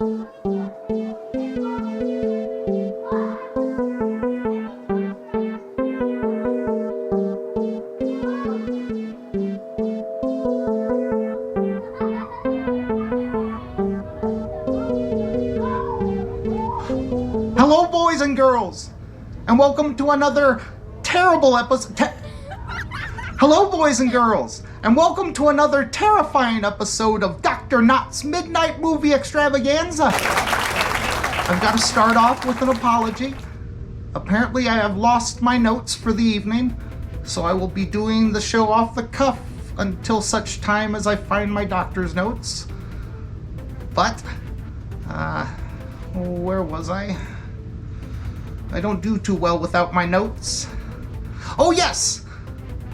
Hello, boys and girls, and welcome to another terrible episode. Hello, boys and girls, and welcome to another terrifying episode of Dr. Knott's Midnight Movie Extravaganza. I've got to start off with an apology. Apparently, I have lost my notes for the evening, so I will be doing the show off the cuff until such time as I find my doctor's notes. But, where was I? I don't do too well without my notes. Oh yes!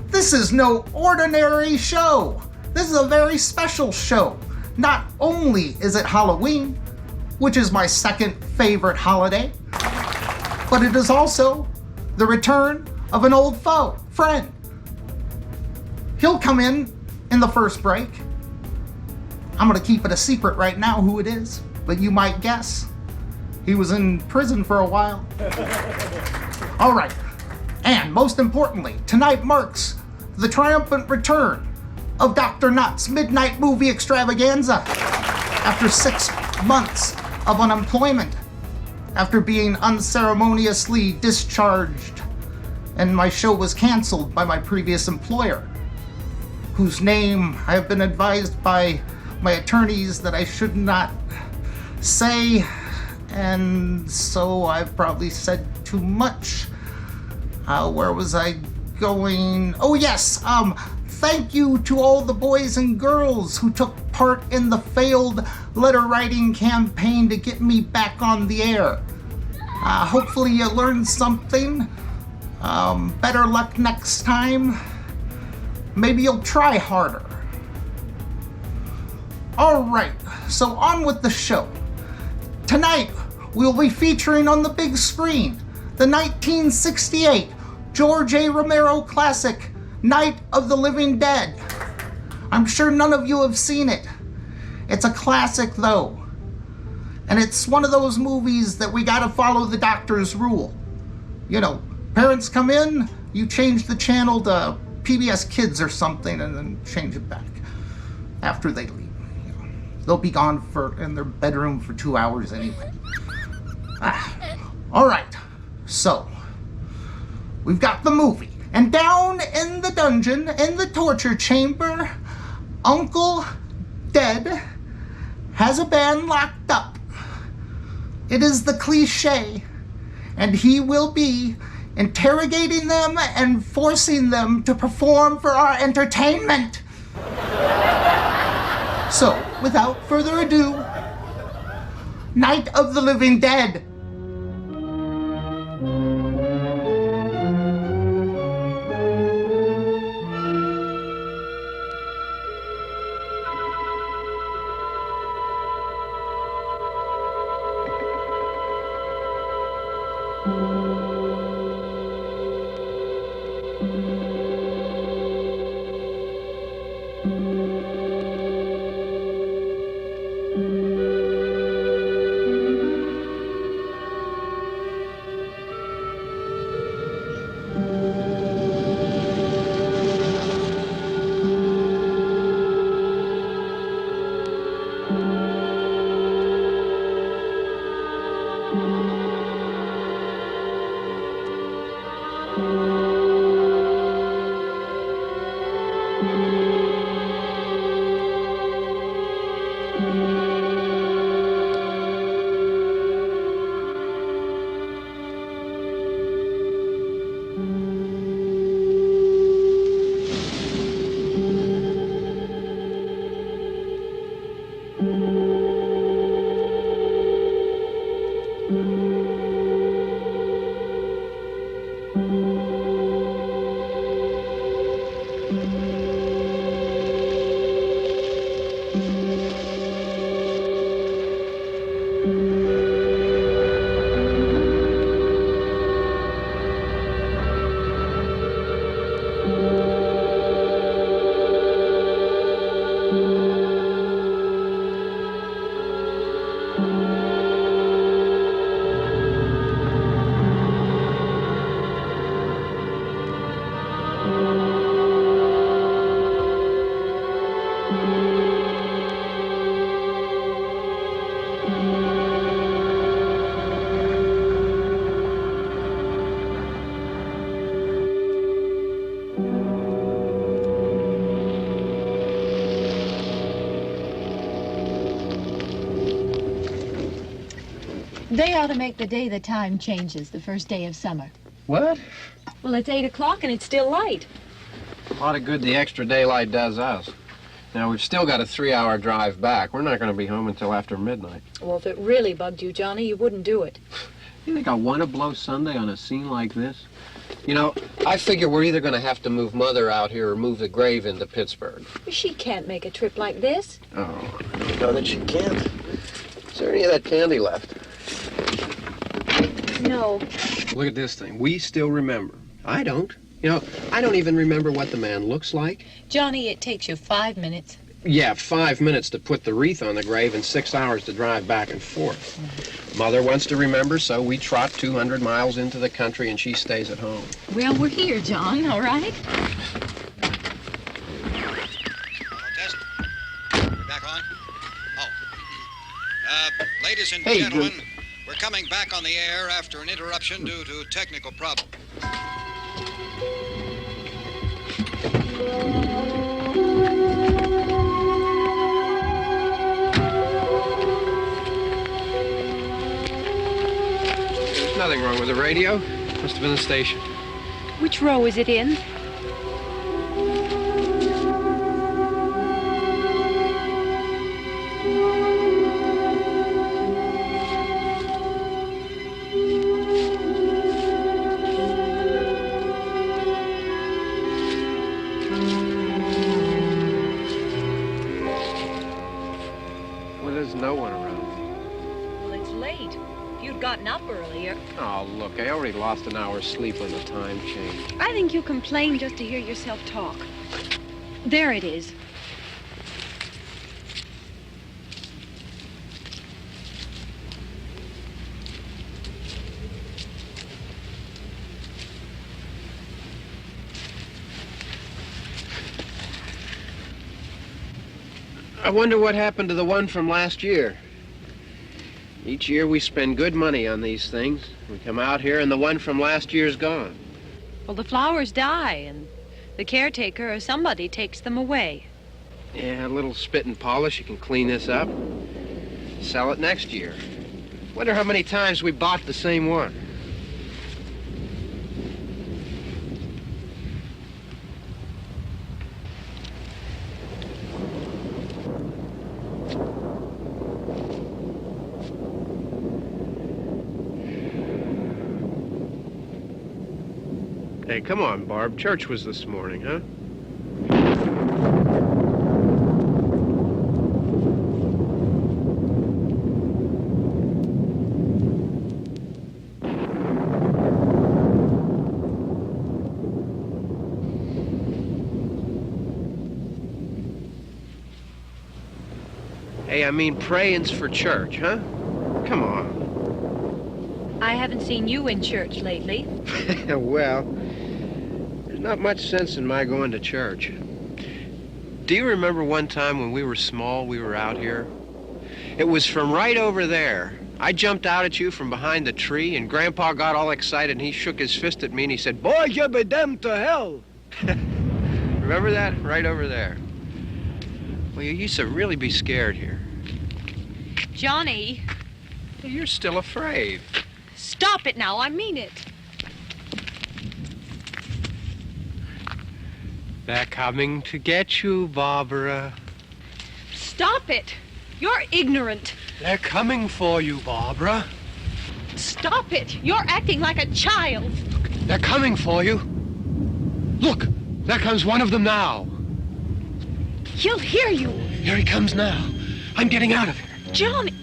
This is no ordinary show! This is a very special show. Not only is it Halloween, which is my second favorite holiday, but it is also the return of an old friend. He'll come in the first break. I'm gonna keep it a secret right now who it is, but you might guess. He was in prison for a while. All right, and most importantly, tonight marks the triumphant return of Dr. Knott's Midnight Movie Extravaganza. After 6 months of unemployment, after being unceremoniously discharged, and my show was canceled by my previous employer, whose name I have been advised by my attorneys that I should not say, and so I've probably said too much. Where was I going? Oh yes, thank you to all the boys and girls who took part in the failed letter writing campaign to get me back on the air. Hopefully you learned something. Better luck next time. Maybe you'll try harder. All right, so on with the show. Tonight, we'll be featuring on the big screen the 1968 George A. Romero classic, Night of the Living Dead. I'm sure none of you have seen it. It's a classic though, and it's one of those movies that we gotta follow the doctor's rule. You know, parents come in, you change the channel to PBS Kids or something, and then change it back after they leave. They'll be gone in their bedroom for 2 hours anyway. All right, so we've got the movie. And down in the dungeon, in the torture chamber, Uncle Dead has a band locked up. It is the Cliche, and he will be interrogating them and forcing them to perform for our entertainment. So, without further ado, Night of the Living Dead. They ought to make the day the time changes, the first day of summer. What? Well, it's 8 o'clock and it's still light. A lot of good the extra daylight does us. Now, we've still got a 3-hour drive back. We're not going to be home until after midnight. Well, if it really bugged you, Johnny, you wouldn't do it. You think I want to blow Sunday on a scene like this? You know, I figure we're either going to have to move Mother out here or move the grave into Pittsburgh. She can't make a trip like this. Oh, you know that she can't. Is there any of that candy left? No. Look at this thing. We still remember. I don't. You know, I don't even remember what the man looks like. Johnny, it takes you 5 minutes. Yeah, 5 minutes to put the wreath on the grave and 6 hours to drive back and forth. Mother wants to remember, so we trot 200 miles into the country and she stays at home. Well, we're here, John, all right? Test. We're back on? Oh. Ladies and gentlemen, we're coming back on the air after an interruption due to technical problem. There's nothing wrong with the radio. Must have been the station. Which row is it in? Well, there's no one around. Well, it's late. If you'd gotten up earlier. Oh, look, I already lost an hour's sleep on the time change. I think you complain just to hear yourself talk. There it is. I wonder what happened to the one from last year. Each year we spend good money on these things. We come out here and the one from last year's gone. Well, the flowers die, and the caretaker or somebody takes them away. Yeah, a little spit and polish, you can clean this up. Sell it next year. Wonder how many times we bought the same one. Hey, come on, Barb. Church was this morning, huh? Hey, I mean, praying's for church, huh? Come on. I haven't seen you in church lately. Well, there's not much sense in my going to church. Do you remember one time when we were small, we were out here? It was from right over there. I jumped out at you from behind the tree, and Grandpa got all excited, and he shook his fist at me, and he said, "Boy, you be damned to hell." Remember that? Right over there. Well, you used to really be scared here. Johnny. You're still afraid. Stop it now, I mean it. They're coming to get you, Barbara. Stop it. You're ignorant. They're coming for you, Barbara. Stop it. You're acting like a child. They're coming for you. Look, there comes one of them now. He'll hear you. Here he comes now. I'm getting out of here. Johnny.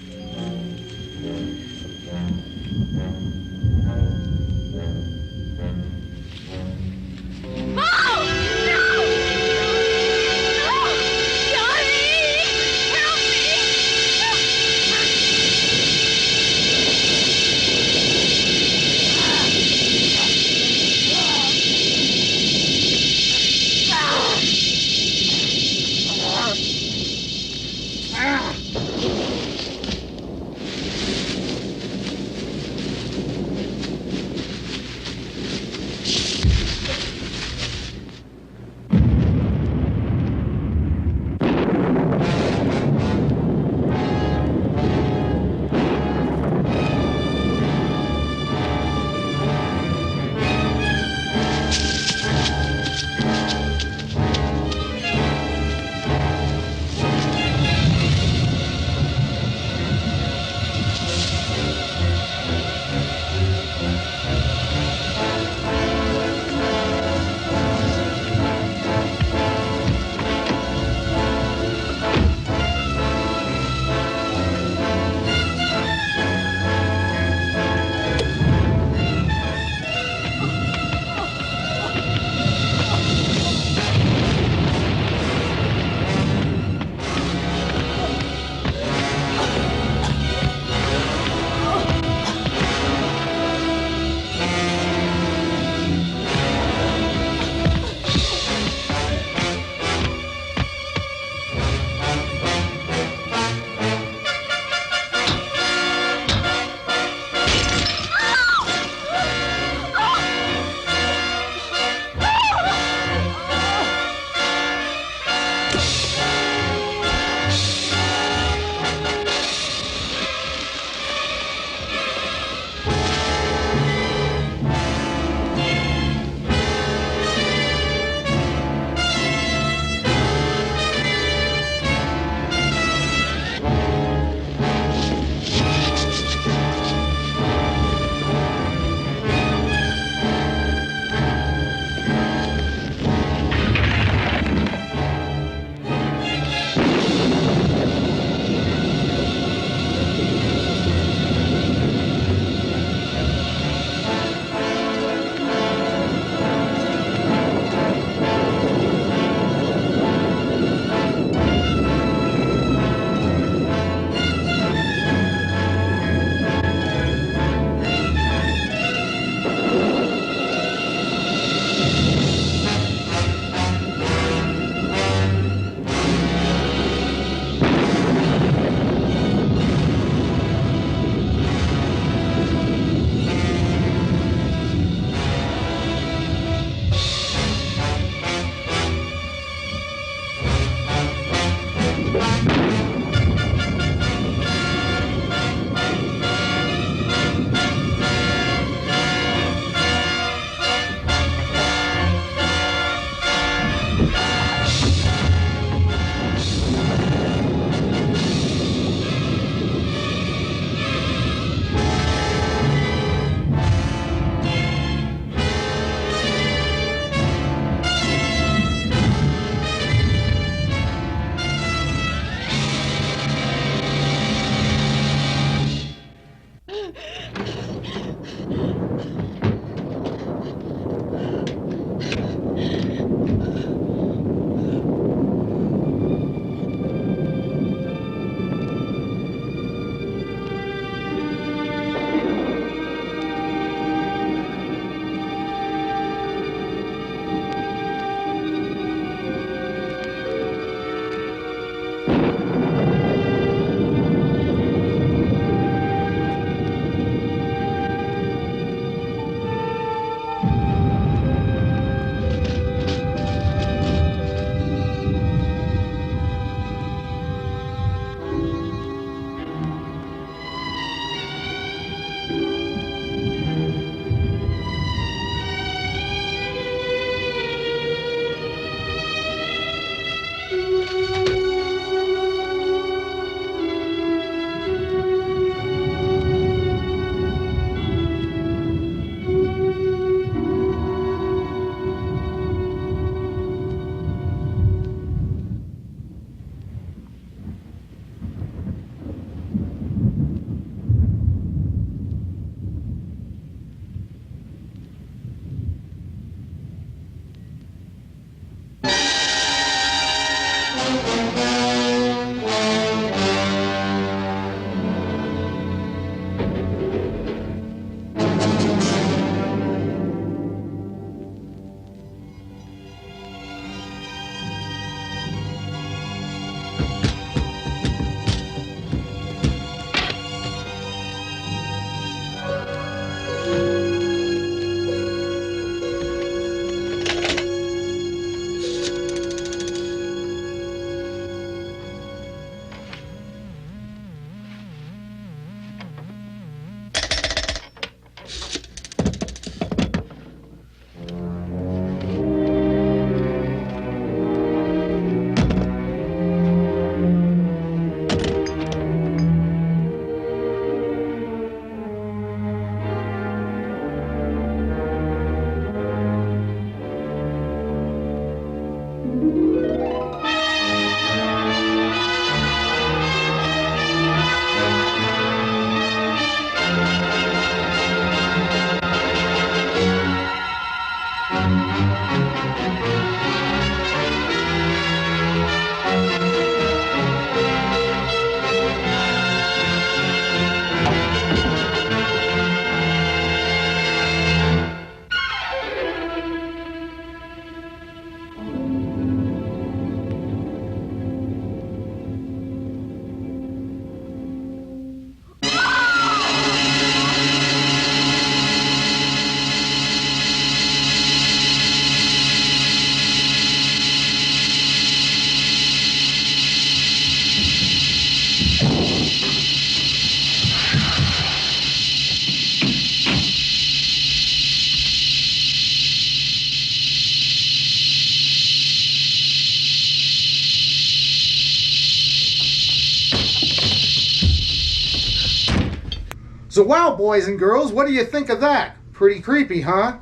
So wow, boys and girls, what do you think of that? Pretty creepy, huh?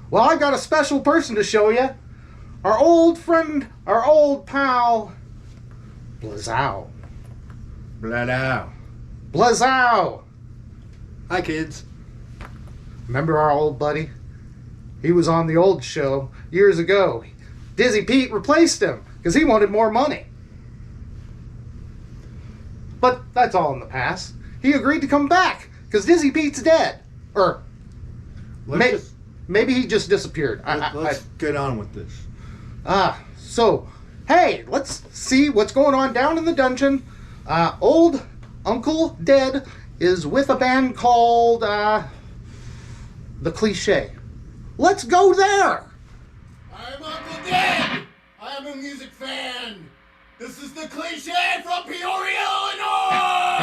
Well, I got a special person to show you. Our old friend, our old pal, Blazow. Bladow. Blazow! Hi, kids. Remember our old buddy? He was on the old show years ago. Dizzy Pete replaced him because he wanted more money. But that's all in the past. He agreed to come back because Dizzy Pete's dead. Or maybe he just disappeared. Let's get on with this. So, hey, let's see what's going on down in the dungeon. Old Uncle Dead is with a band called, the Cliche. Let's go there! I'm Uncle Dead! I am a music fan! This is the Cliche from Peoria, Illinois!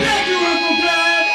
Thank you, Uncle Dead!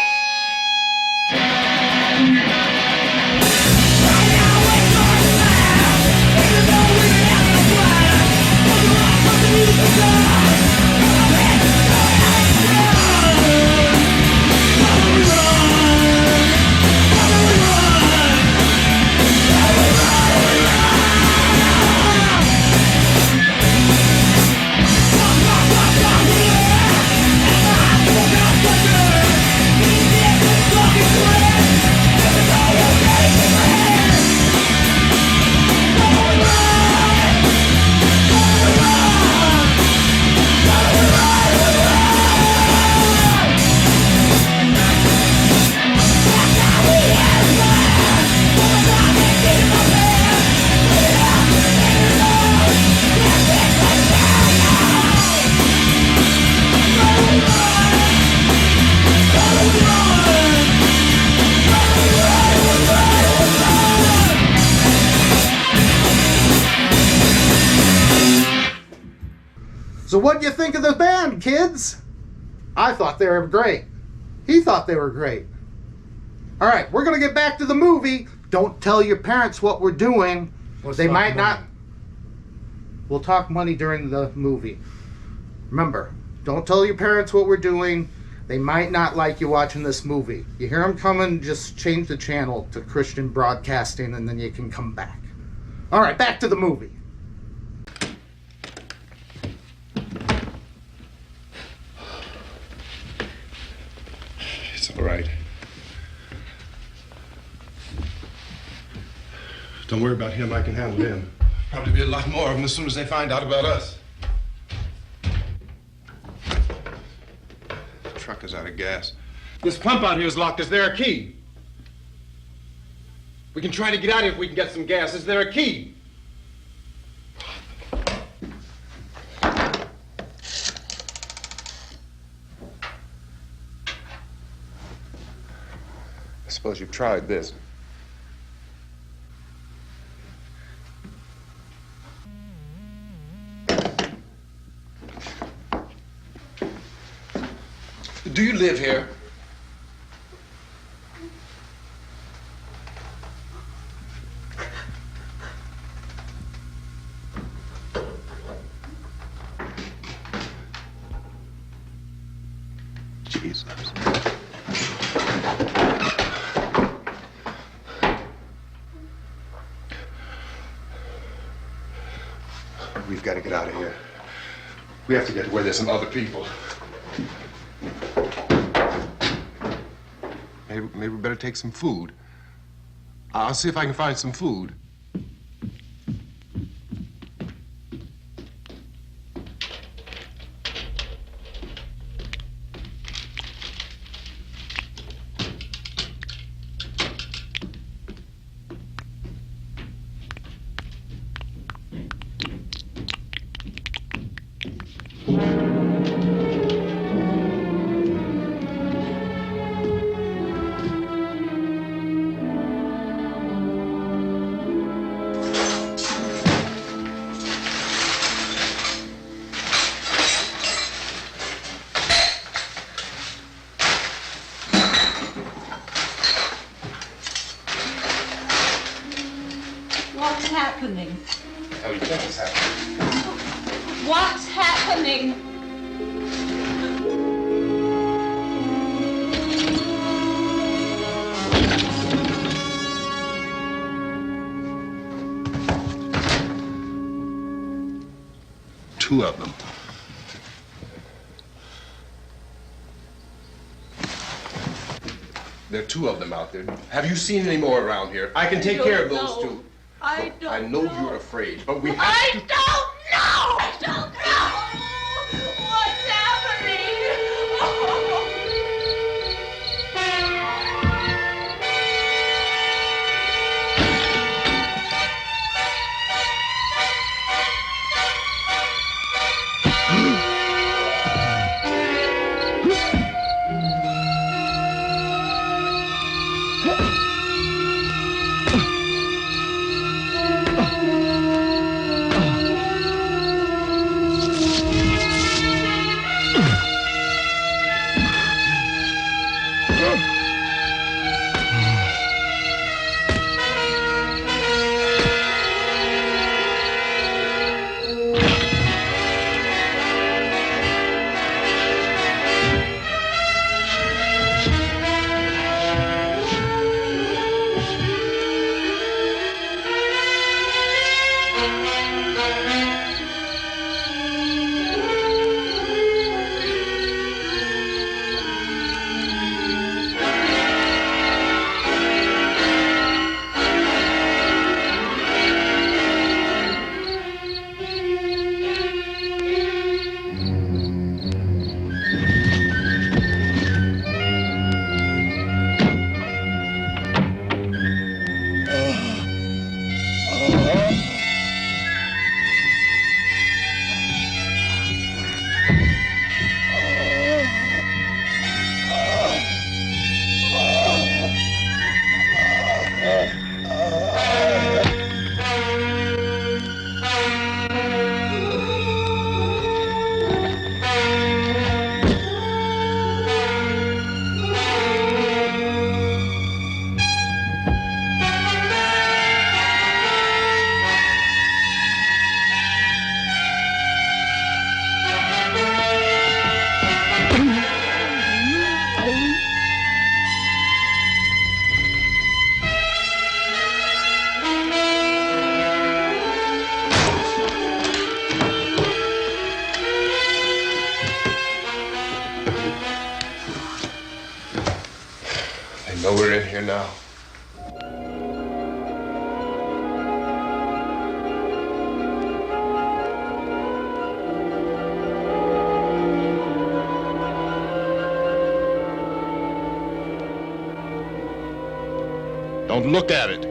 So what'd you think of the band, kids? I thought they were great. He thought they were great. All right, we're going to get back to the movie. Don't tell your parents what we're doing. They might not. We'll talk money during the movie. Remember, don't tell your parents what we're doing. They might not like you watching this movie. You hear them coming, just change the channel to Christian Broadcasting and then you can come back. All right, back to the movie. It's all right. Don't worry about him. I can handle him. Probably be a lot more of them as soon as they find out about us. The truck is out of gas. This pump out here is locked. Is there a key? We can try to get out of here if we can get some gas. Is there a key? I suppose you've tried this. Do you live here? Jesus. We've got to get out of here. We have to get to where there's some other people. Maybe we better take some food. I'll see if I can find some food. What's happening? What the hell do you think is happening? What's happening? Two of them. There are two of them out there. Have you seen any more around here? I can take care of those two. I don't I know you're afraid, but we have I to... don't know! I don't know! What's happening? I know we're in here now. Don't look at it.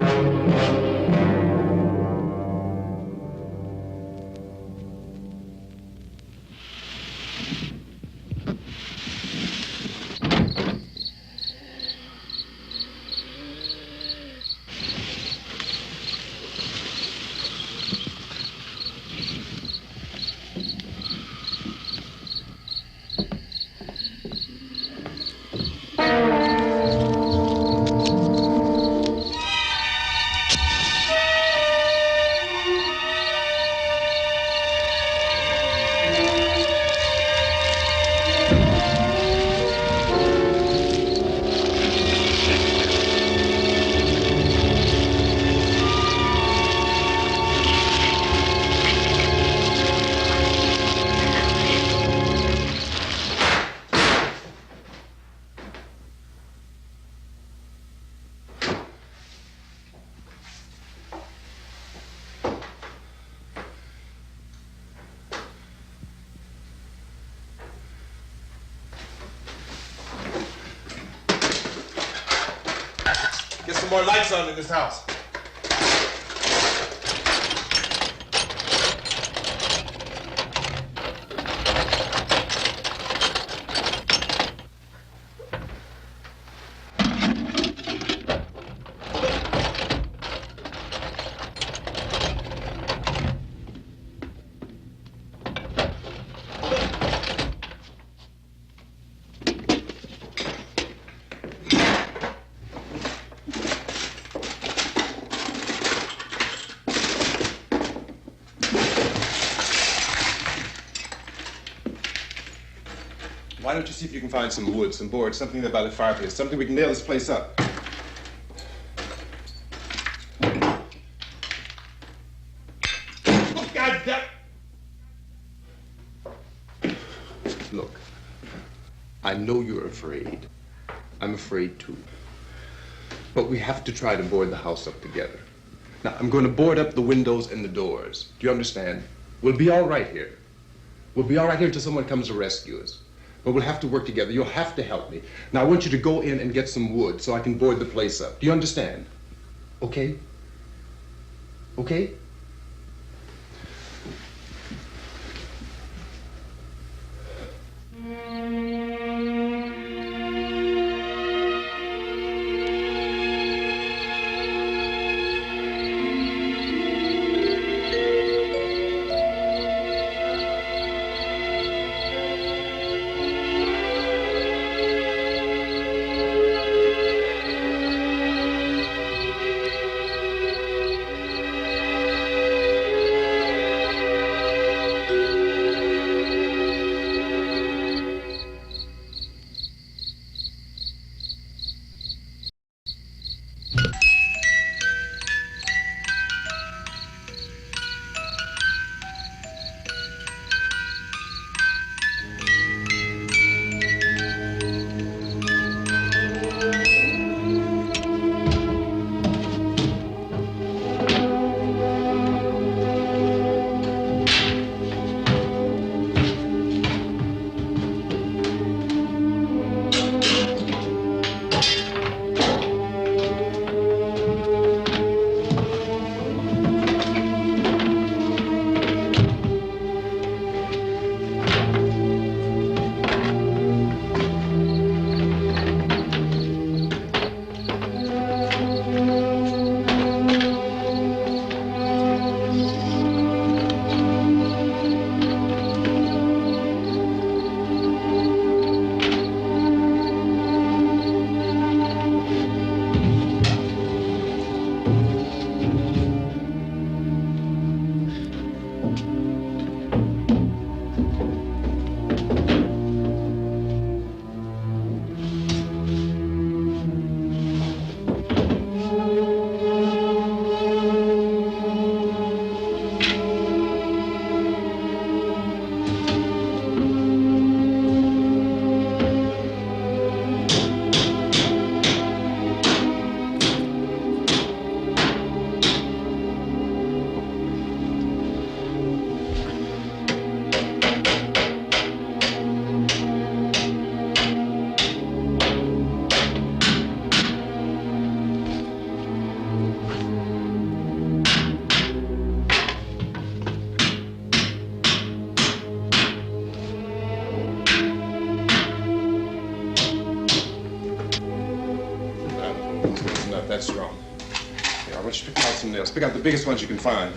Get some more lights on in this house. Why don't you see if you can find some wood, some board, something there by the fireplace, something we can nail this place up. Oh, God damn! Look, I know you're afraid. I'm afraid too. But we have to try to board the house up together. Now, I'm going to board up the windows and the doors. Do you understand? We'll be all right here. We'll be all right here until someone comes to rescue us. But we'll have to work together. You'll have to help me. Now, I want you to go in and get some wood so I can board the place up. Do you understand? Okay? Okay? That's wrong. Yeah, I want you to pick out some nails. Pick out the biggest ones you can find.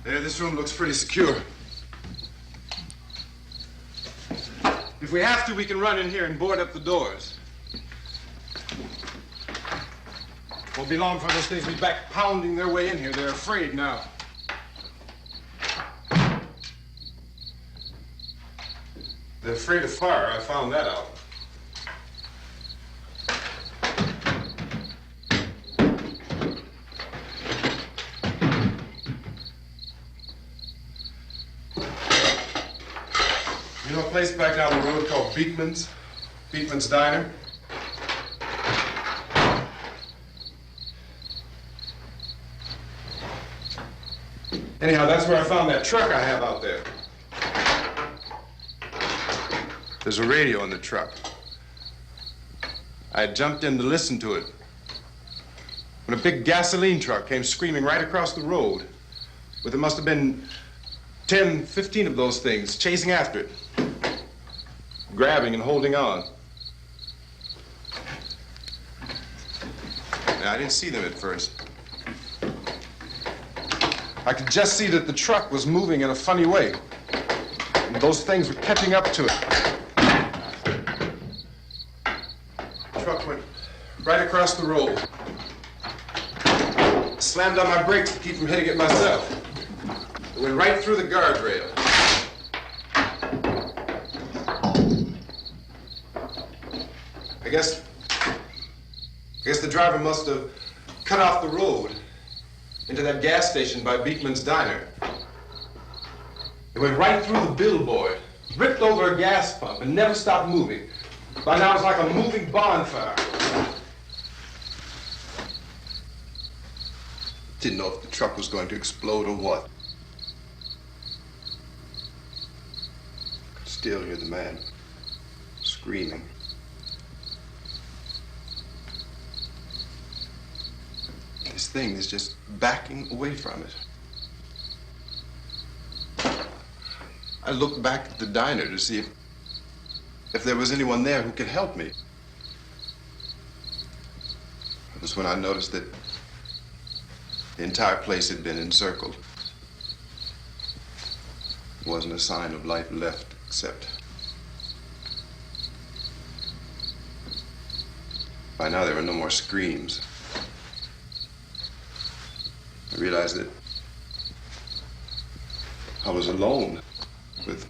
There, this room looks pretty secure. If we have to, we can run in here and board up the doors. Won't be long for those things to be back pounding their way in here. They're afraid now. They're afraid of fire. I found that out. You know a place back down the road called Beekman's? Beekman's Diner? Anyhow, that's where I found that truck I have out there. There's a radio in the truck. I had jumped in to listen to it when a big gasoline truck came screaming right across the road. But there must have been 10, 15 of those things chasing after it, grabbing and holding on. Now, I didn't see them at first. I could just see that the truck was moving in a funny way, and those things were catching up to it. The truck went right across the road. Slammed on my brakes to keep from hitting it myself. It went right through the guardrail. I guess the driver must have cut off the road into that gas station by Beekman's Diner. It went right through the billboard, ripped over a gas pump, and never stopped moving. By now, it's like a moving bonfire. Didn't know if the truck was going to explode or what. Could still hear the man screaming. This thing is just backing away from it. I looked back at the diner to see if there was anyone there who could help me. It was when I noticed that the entire place had been encircled. There wasn't a sign of life left except by now there were no more screams. I realized that I was alone with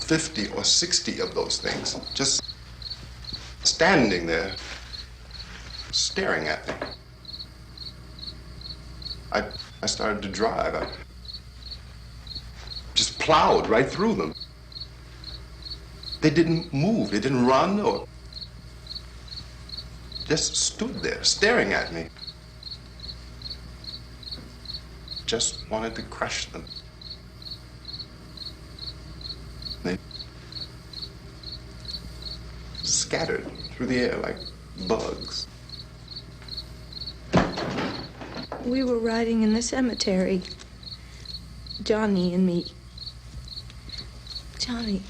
50 or 60 of those things, just standing there, staring at me. I started to drive. I just plowed right through them. They didn't move, they didn't run or just stood there, staring at me. Just wanted to crush them. They scattered through the air like bugs. We were riding in the cemetery, Johnny and me. Johnny.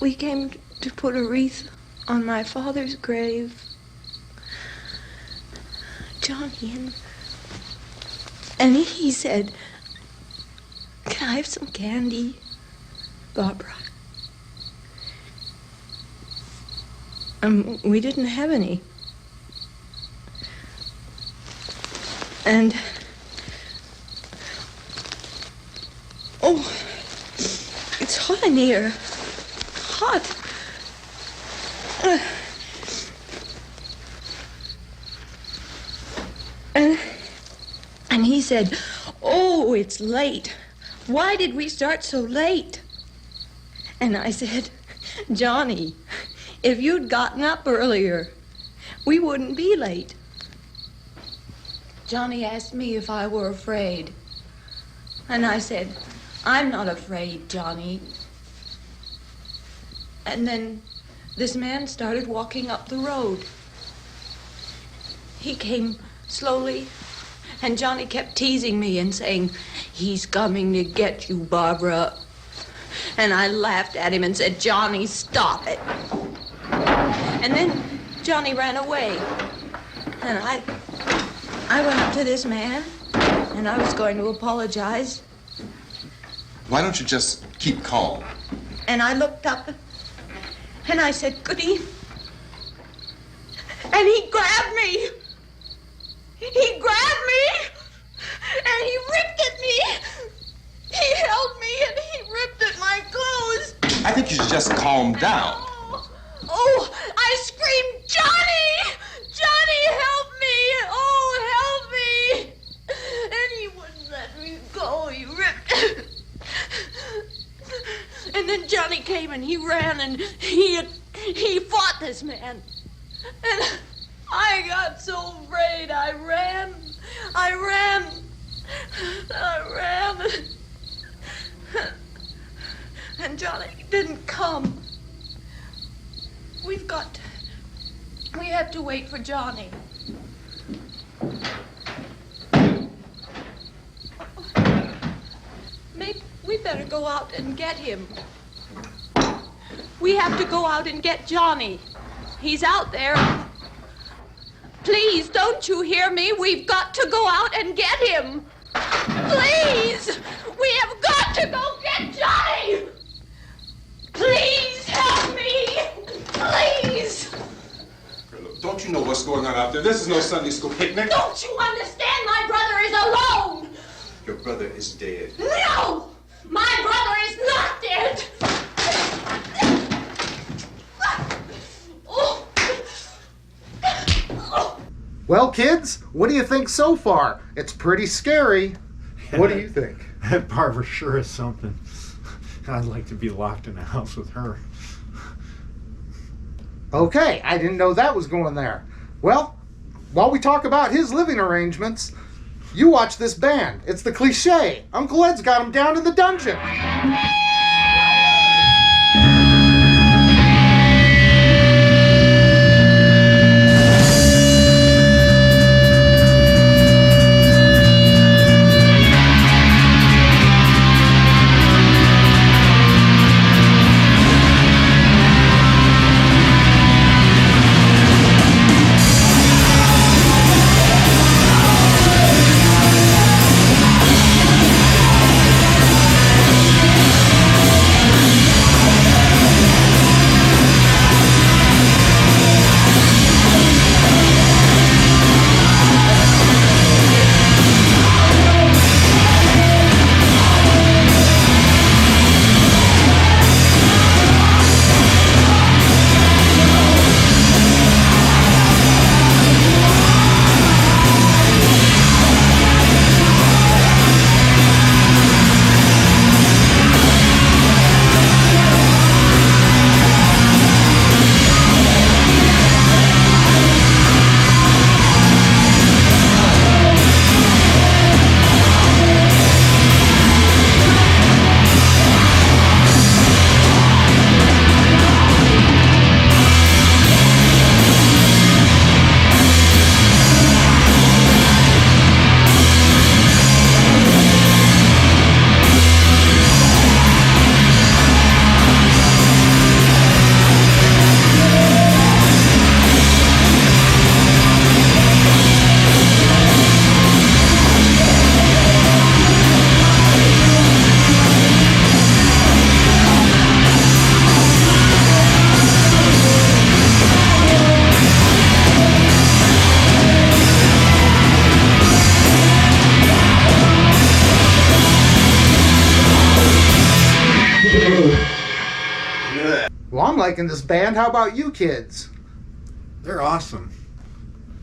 We came to put a wreath on my father's grave. Johnny, and he said, "Can I have some candy, Barbara?" We didn't have any. And oh, it's hot in here. Hot. And he said, "Oh, it's late. Why did we start so late?" And I said, "Johnny, if you'd gotten up earlier, we wouldn't be late." Johnny asked me if I were afraid. And I said, "I'm not afraid, Johnny." And then this man started walking up the road. He came slowly And Johnny kept teasing me and saying, "He's coming to get you, Barbara." And I laughed at him and said, "Johnny, stop it." And then Johnny ran away. And I went up to this man, and I was going to apologize. Why don't you just keep calm? And I looked up, and I said, "Goody." And he grabbed me. He grabbed me, and he ripped at me. He held me, and he ripped at my clothes. I think you should just calm down. Oh, I screamed, "Johnny! Johnny, help me! Oh, help me!" And he wouldn't let me go. He ripped. And then Johnny came and he ran and he fought this man. And I got so afraid. I ran. And Johnny didn't come. We have to wait for Johnny. Maybe we better go out and get him. We have to go out and get Johnny. He's out there. Please, don't you hear me? We've got to go out and get him. Please! We have got to go get Johnny! Please help me! Please! Look, don't you know what's going on out there? This is no Sunday school picnic. Don't you understand? My brother is alone! Your brother is dead. No! My brother is not dead! Well, kids, what do you think so far? It's pretty scary. What do you think? That Barbara sure is something. I'd like to be locked in a house with her. Okay, I didn't know that was going there. Well, while we talk about his living arrangements, you watch this band. It's the Cliche. Uncle Ed's got him down in the dungeon. Well, I'm liking this band. How about you kids? They're awesome.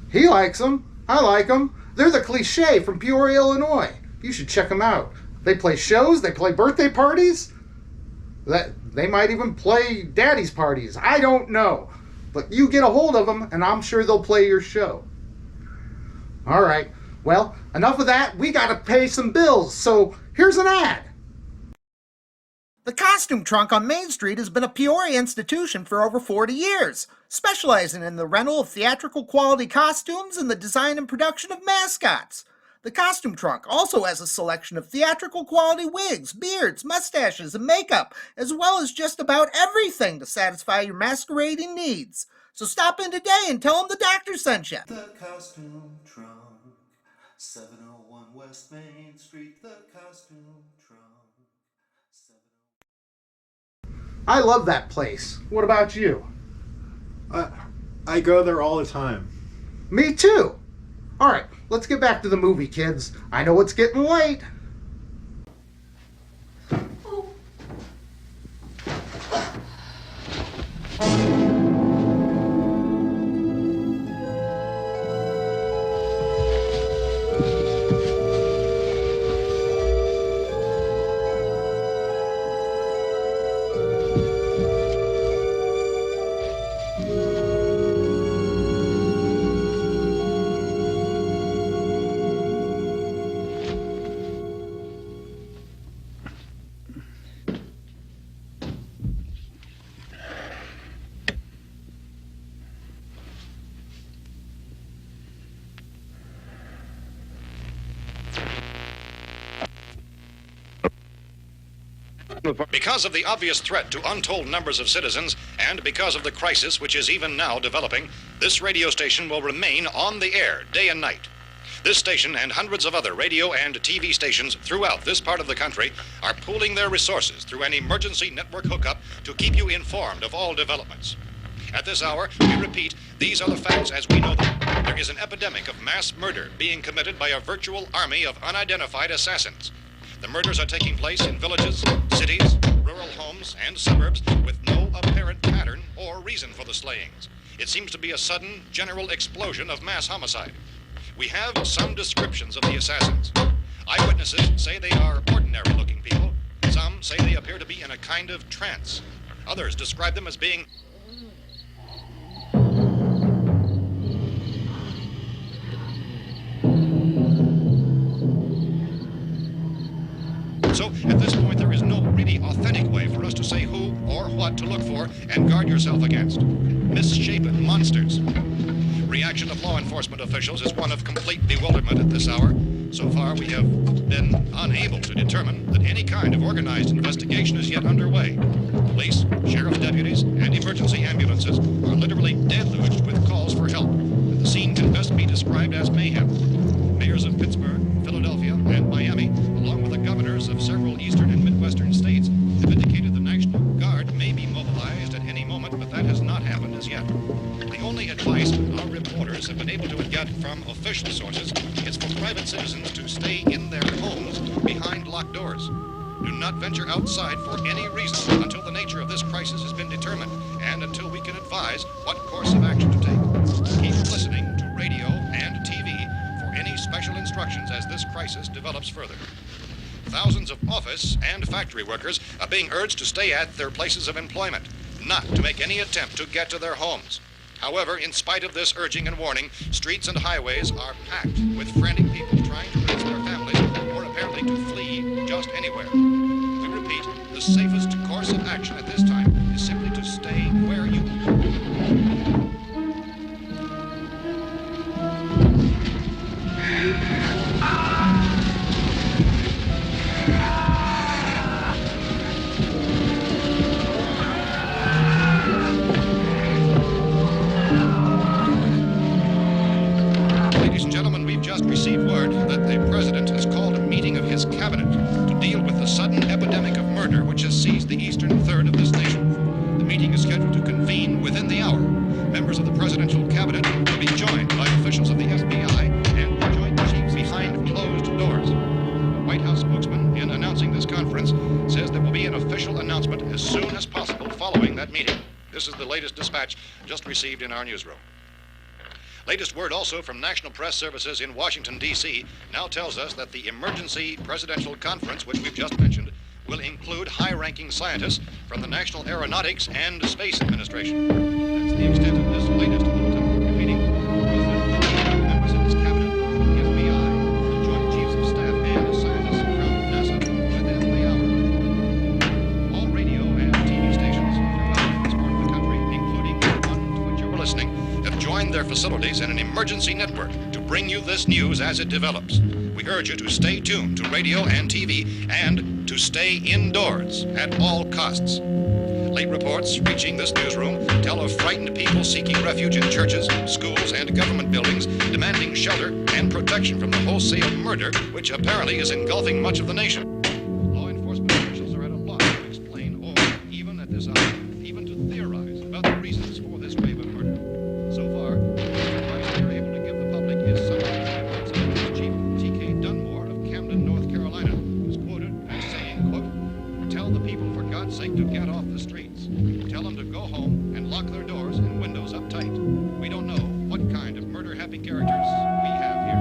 He likes them. I like them. They're the Cliche from Peoria, Illinois. You should check them out. They play shows. They play birthday parties. They might even play daddy's parties. I don't know. But you get a hold of them, and I'm sure they'll play your show. All right. Well, enough of that. We got to pay some bills. So here's an ad. The Costume Trunk on Main Street has been a Peoria institution for over 40 years, specializing in the rental of theatrical quality costumes and the design and production of mascots. The costume trunk also has a selection of theatrical quality wigs, beards, mustaches, and makeup, as well as just about everything to satisfy your masquerading needs. So stop in today and tell them the doctor sent you. The costume trunk, 701 West Main Street, the costume trunk. I love that place. What about you? I go there all the time. Me too. All right, let's get back to the movie, kids. I know it's getting late. Because of the obvious threat to untold numbers of citizens, and because of the crisis which is even now developing, this radio station will remain on the air day and night. This station and hundreds of other radio and TV stations throughout this part of the country are pooling their resources through an emergency network hookup to keep you informed of all developments. At this hour, we repeat, these are the facts as we know them. There is an epidemic of mass murder being committed by a virtual army of unidentified assassins. The murders are taking place in villages, cities, rural homes, and suburbs with no apparent pattern or reason for the slayings. It seems to be a sudden, general explosion of mass homicide. We have some descriptions of the assassins. Eyewitnesses say they are ordinary-looking people. Some say they appear to be in a kind of trance. Others describe them as being So, at this point, there is no really authentic way for us to say who or what to look for and guard yourself against. Misshapen monsters. Reaction of law enforcement officials is one of complete bewilderment at this hour. So far, we have been unable to determine that any kind of organized investigation is yet underway. Police, sheriff's deputies, and emergency ambulances are literally deluged with calls for help, and the scene can best be described as mayhem. Mayors of Pittsburgh, Philadelphia, and Miami, along with the governors of several eastern and midwestern states, have indicated the National Guard may be mobilized at any moment, but that has not happened as yet. The only advice our reporters have been able to get from official sources is for private citizens to stay in their homes behind locked doors. Do not venture outside for any reason until the nature of this crisis has been determined and until we can advise what course of action to take. Keep listening to radio and TV for any special instructions as this crisis develops further. Thousands of office and factory workers are being urged to stay at their places of employment, not to make any attempt to get to their homes. However, in spite of this urging and warning, streets and highways are packed with frantic people trying to raise their families or apparently to flee just anywhere. We repeat, the safest course of action at this time is simply to stay where you received word that the president has called a meeting of his cabinet to deal with the sudden epidemic of murder which has seized the eastern third of this nation. The meeting is scheduled to convene within the hour. Members of the presidential cabinet will be joined by officials of the FBI and joint chiefs behind closed doors. A White House spokesman, in announcing this conference, says there will be an official announcement as soon as possible following that meeting. This is the latest dispatch just received in our newsroom. Latest word also from National Press Services in Washington, D.C. now tells us that the emergency presidential conference, which we've just mentioned, will include high-ranking scientists from the National Aeronautics and Space Administration. That's the extent of this latest bulletin. Repeating, members of his cabinet, the FBI, the Joint Chiefs of Staff, and scientists from NASA within the hour. All radio and TV stations throughout this part of the country, including the one to which you were listening, have joined their facilities in an emergency network to bring you this news as it develops. We urge you to stay tuned to radio and TV and to stay indoors at all costs. Late reports reaching this newsroom tell of frightened people seeking refuge in churches, schools, and government buildings, demanding shelter and protection from the wholesale murder which apparently is engulfing much of the nation. Law enforcement officials are at a loss to explain or, even at this hour, even to theorize about the reasons for this wave of murder. So far, the advice we are able to give the public is something Chief T.K. Dunmore of Camden, North Carolina, who's quoted as saying, quote, "Tell the people, for God's sake, to get off the streets. Tell them to go home and lock their doors and windows up tight. We don't know what kind of murder-happy characters we have here."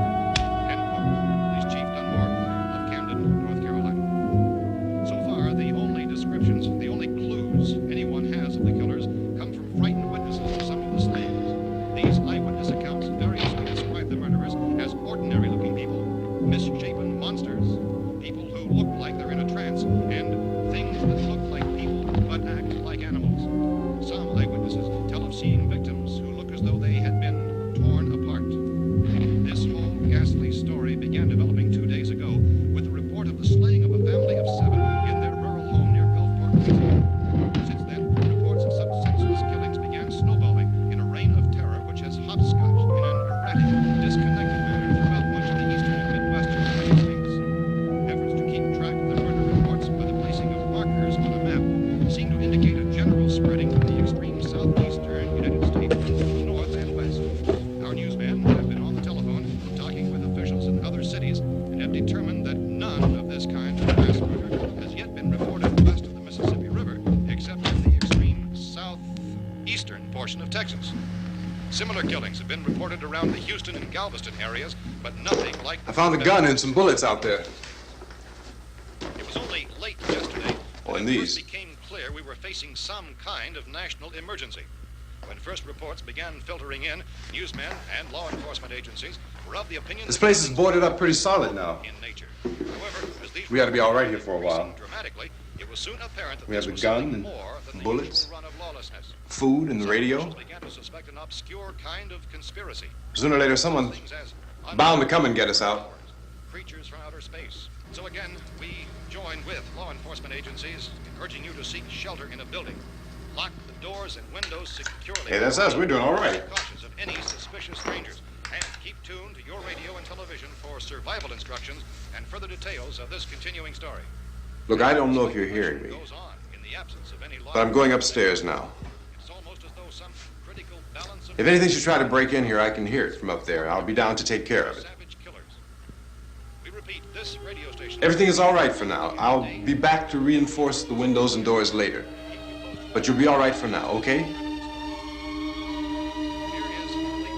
End quote. This Chief Dunmore of Camden, North Carolina. So far, the only descriptions, the only clues anyone has of the killers come from frightened witnesses of some of the slayings. These eyewitness accounts variously describe the murderers as ordinary-looking people, misshapen monsters, people who look like they're in a trance, and things that look like people but act like animals. Some eyewitnesses tell of seeing victims who look as though they had been torn apart. This whole ghastly story began developing 2 days ago with the report of the slaying of a family of 7 in their rural home near Gulfport, Louisiana. Since then, reports of such senseless killings began snowballing in a reign of terror which has hopscotched in an erratic, disconnected manner throughout much of the eastern and midwestern United States. Efforts to keep track of the murder reports by the placing of markers on a map seem to indicate a general spreading from the extreme southeastern United States to the north and west. Our newsmen have been on the telephone talking with officials in other cities and have determined that none of this kind of mass murder has yet been reported west of the Mississippi River, except in the extreme southeastern portion of Texas. Similar killings have been reported around the Houston and Galveston areas, but nothing like... I found a gun and some bullets out there. It was only late yesterday Oh, and that it these. first became clear we were facing some kind of national emergency. When first reports began filtering in, newsmen and law enforcement agencies were of the opinion This that place is boarded up pretty solid now. in nature. However, as these We ought to be all right here for a while. increasing dramatically, it was soon apparent that We have this the was gun something and more than the bullets, usual run of lawlessness. food, and the Some radio. officials began to suspect an obscure kind of conspiracy. Sooner or later, someone's Things as bound to come and get us out. creatures from outer space. So again, we join with law enforcement agencies in urging you to seek shelter in a building. Lock the doors and windows securely. Hey, that's us. We're doing all right. Be cautious of any suspicious strangers. And keep tuned to your radio and television for survival instructions and further details of this continuing story. Look, I don't know if you're hearing me, Goes on in the absence of any law. but I'm going upstairs now. It's almost as though some critical balance of If anything should try to break in here, I can hear it from up there. I'll be down to take care of it. savage killers. We repeat, this radio station. Everything is all right for now. I'll be back to reinforce the windows and doors later. But you'll be all right for now, okay?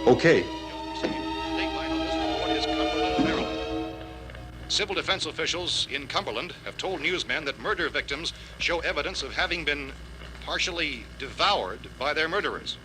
Okay. Civil defense officials in Cumberland have told newsmen that murder victims show evidence of having been partially devoured by their murderers.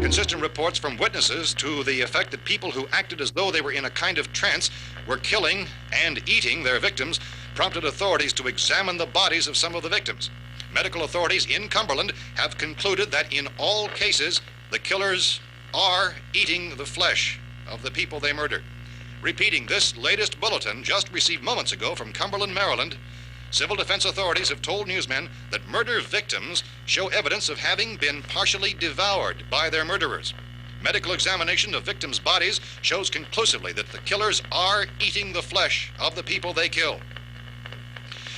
Consistent reports from witnesses to the effect that people who acted as though they were in a kind of trance were killing and eating their victims prompted authorities to examine the bodies of some of the victims. Medical authorities in Cumberland have concluded that in all cases, the killers are eating the flesh of the people they murdered. Repeating this latest bulletin just received moments ago from Cumberland, Maryland, civil defense authorities have told newsmen that murder victims show evidence of having been partially devoured by their murderers. Medical examination of victims' bodies shows conclusively that the killers are eating the flesh of the people they kill.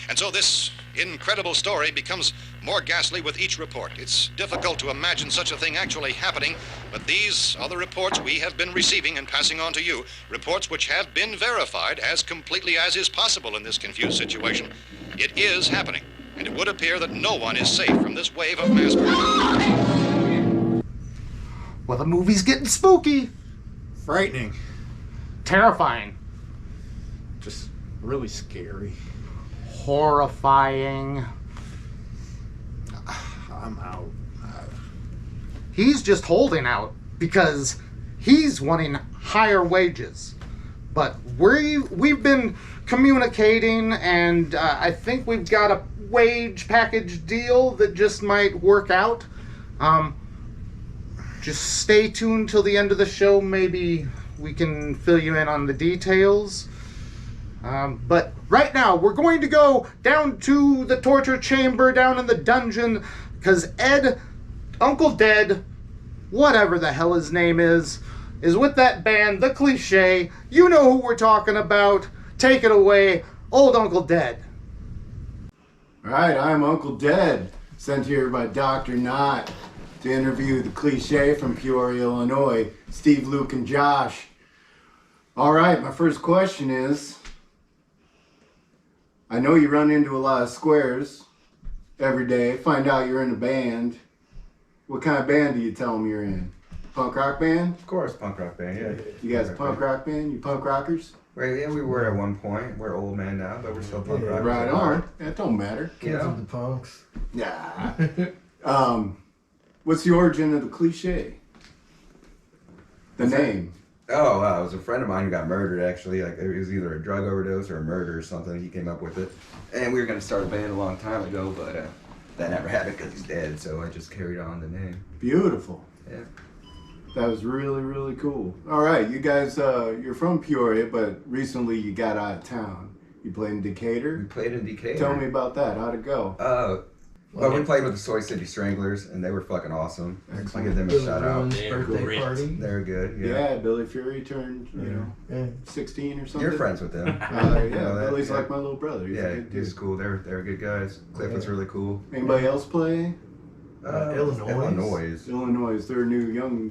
And so this incredible story becomes more ghastly with each report. It's difficult to imagine such a thing actually happening, but these are the reports we have been receiving and passing on to you, reports which have been verified as completely as is possible in this confused situation. It is happening. and it would appear that no one is safe from this wave of mass murder. Well, the movie's getting spooky. Frightening. Terrifying. Just really scary. Horrifying. I'm out. He's just holding out because he's wanting higher wages. But we've been communicating, and I think we've got a wage package deal that just might work out. Just stay tuned till the end of the show. Maybe we can fill you in on the details. But right now, we're going to go down to the torture chamber down in the dungeon, because Ed, Uncle Dead, whatever the hell his name is with that band, The Cliche. You know who we're talking about. Take it away, old Uncle Dead. All right, I'm Uncle Dead, sent here by Dr. Knott to interview The Cliche from Peoria, Illinois, Steve, Luke, and Josh. All right, my first question is, I know you run into a lot of squares every day, find out you're in a band. What kind of band do you tell them you're in? Punk rock band? Of course, punk rock band, yeah. You guys a punk rock band? You punk rockers? Well, yeah, we were at one point. We're old men now, but we're still punk rockers. Right on. That don't matter. Kids of the punks. Yeah. What's the origin of The Cliche? The name. Oh, it was a friend of mine who got murdered, actually. Like, it was either a drug overdose or a murder or something. He came up with it. And we were going to start a band a long time ago, but that never happened because he's dead, so I just carried on the name. Beautiful. Yeah. That was really, really cool. All right, you guys, you're from Peoria, but recently you got out of town. You played in Decatur? We played in Decatur. Tell me about that. How'd it go? Well, we played with the Soy City Stranglers, and they were fucking awesome. I give them a shout out. Birthday party. They were good. Yeah, Billy Fury turned, 16 or something. You're friends with them. Billy's like my little brother. He's cool. They're good guys. Cliff was really cool. Anybody else play? Illinois. They're new, young,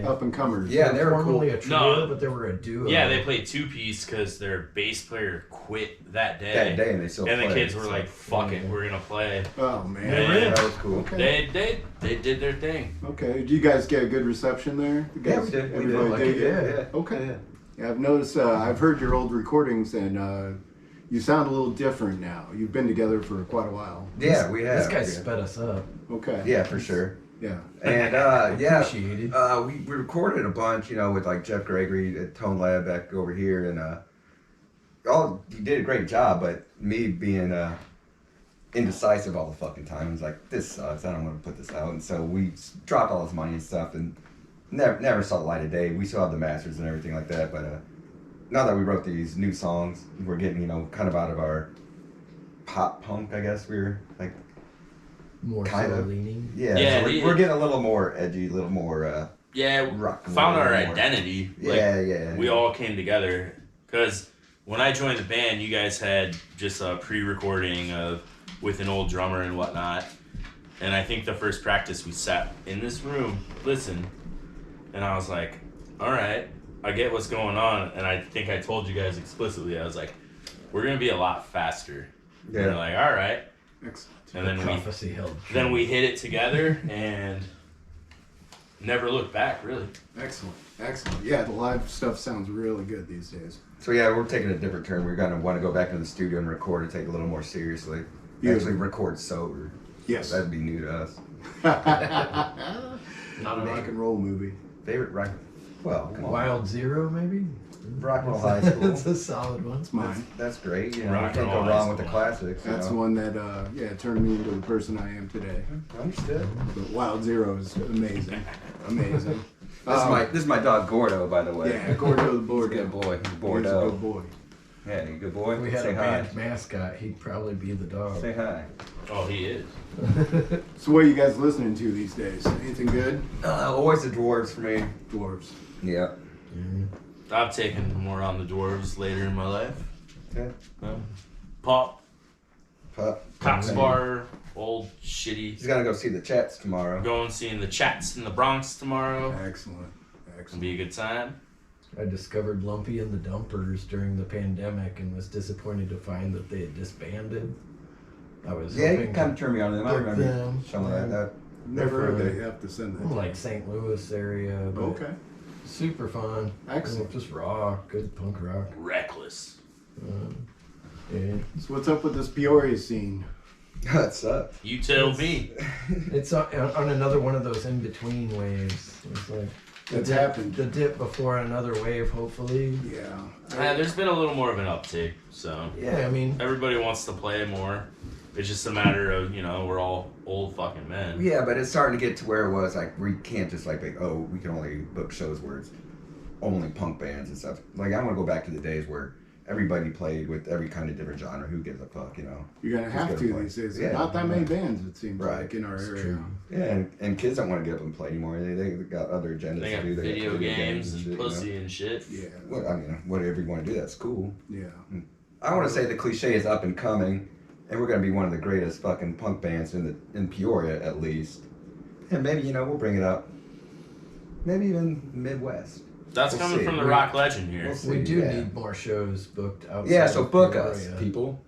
up and comers. Yeah, they were formerly cool. a trio, but they were a duo. Yeah, they played two-piece because their bass player quit that day. And they still And the play, kids were like, "Fuck it, we're gonna play." Oh man, and that was cool. Okay. They did their thing. Okay, did you guys get a good reception there? The guys, we did. Everybody did. Yeah. Okay. Yeah, I've noticed. I've heard your old recordings, and you sound a little different now. You've been together for quite a while. Yeah, we have. This guy sped us up. Okay. Yeah, for sure. Yeah. And Appreciated. we recorded a bunch, with like Jeff Gregory at Tone Lab back over here, and he did a great job. But me being indecisive all the fucking time, I was like, this sucks. I don't want to put this out, and so we dropped all this money and stuff, and never saw the light of day. We still have the masters and everything like that, but now that we wrote these new songs, we're getting kind of out of our pop punk, I guess. We're like more kind of leaning. Yeah, so we're getting a little more edgy, a little more rock. Found our identity. Yeah. We all came together because when I joined the band, you guys had just a pre-recording with an old drummer and whatnot. And I think the first practice we sat in this room, listened, and I was like, all right, I get what's going on. And I think I told you guys explicitly, I was like, we're going to be a lot faster. Yeah. And they're like, all right. Excellent. And then prophecy held true. Then we hit it together and never looked back, really. Excellent. Yeah, the live stuff sounds really good these days. So yeah, we're taking a different turn. We're gonna want to go back into the studio and record and take it a little more seriously. Actually record sober. Yes. That'd be new to us. Not a rock and roll movie. Favorite rock? Well, come on. Wild Zero, maybe? Rock and Roll High School. That's a solid one. That's mine. That's great. You Rock can't and go Roll wrong High with the School. classics. That's one that turned me into the person I am today. Understood. But Wild Zero is amazing. Amazing. This is my dog Gordo, by the way. Yeah, Gordo the Bordeaux. He's a good boy. He's He's a Bordeaux. good boy. Yeah, you good boy. If we had Say a hi. band mascot, he'd probably be the dog. Say hi. Oh, he is. So what are you guys listening to these days? Anything good? Always the Dwarves for me. Dwarves. Yeah. I've taken more on the dwarves later in my life. Yeah. Pop. Cops Okay. Bar. Old shitty. He's gonna go see the Chats tomorrow. Going seeing the Chats in the Bronx tomorrow. Excellent. It'll be a good time. I discovered Lumpy and the Dumpers during the pandemic and was disappointed to find that they had disbanded. I was Yeah, you hoping kind of to turned me on to them. I book remember them. some of that. Never heard They're they have to send that. from like St. Louis area. But Okay. super fun. Excellent. Just rock, good punk rock. Reckless. Yeah. So what's up with this Peoria scene? What's up? You tell me. It's on another one of those in-between waves. It's like It's happened. The dip before another wave, hopefully. Yeah. There's been a little more of an uptick, so Yeah, I mean, everybody wants to play more. It's just a matter of, we're all old fucking men. Yeah, but it's starting to get to where it was like we can't just like we can only book shows where it's only punk bands and stuff. Like I want to go back to the days where everybody played with every kind of different genre. Who gives a fuck, You're gonna have to these days. Yeah, Not that many bands, it seems like, in our area. true. Yeah, and kids don't want to get up and play anymore. They got other agendas They to got do. video games and shit, pussy and shit. Yeah. Well, I mean, whatever you want to do, that's cool. Yeah. I want to say the Cliche is up and coming, and we're gonna be one of the greatest fucking punk bands in Peoria at least. And maybe we'll bring it up. Maybe even Midwest. That's We'll coming see. from the rock legend here. We'll see, We do yeah. need more shows booked outside. Yeah, so of book Peoria. us, people.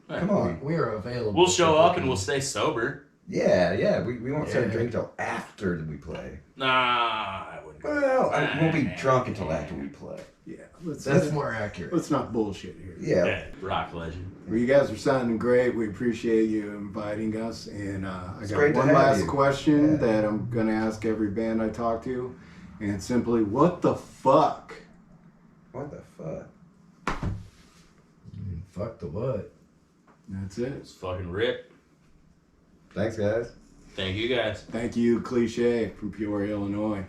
Yeah. Come on. We are available. We'll show for up booking. and we'll stay sober. Yeah. We won't start Yeah. drinking till after we play. Nah, I wouldn't. Well, I won't be drunk until after we play. Yeah. That's more accurate. Let's not bullshit here. Yeah. Rock legend. Well, you guys are sounding great. We appreciate you inviting us. And I It's got great to one have last you. question Yeah. that I'm going to ask every band I talk to. And it's simply, what the fuck? What the fuck? Fuck the what? That's it. It's fucking rip. Thanks, guys. Thank you guys. Thank you, Cliche from Peoria, Illinois.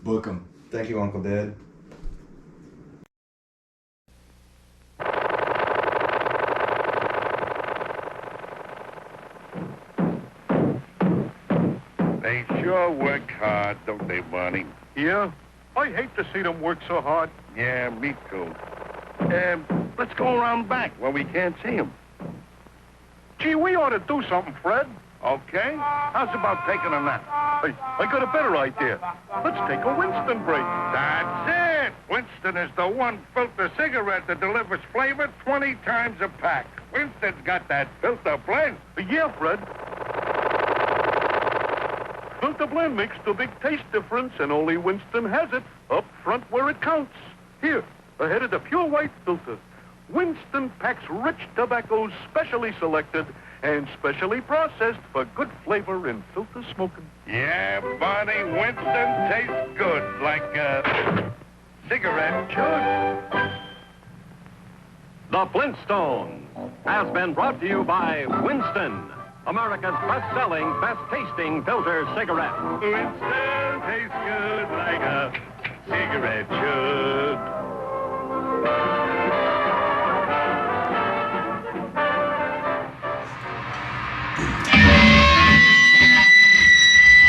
Book 'em. Thank you, Uncle Dad. They sure work hard, don't they, Barney? Yeah? I hate to see them work so hard. Yeah, me too. Let's go around back where we can't see them. Gee, we ought to do something, Fred. Okay? How's about taking a nap? Hey, I got a better idea. Let's take a Winston break. That's it! Winston is the one filter cigarette that delivers flavor 20 times a pack. Winston's got that filter blend. Yeah, Fred. Filter blend makes the big taste difference, and only Winston has it up front where it counts. Here, ahead of the pure white filter. Winston packs rich tobaccos specially selected and specially processed for good flavor in filter smoking. Yeah, Barney, Winston tastes good, like a cigarette should. The Flintstones has been brought to you by Winston, America's best-selling, best-tasting filter cigarette. Winston tastes good like a cigarette should.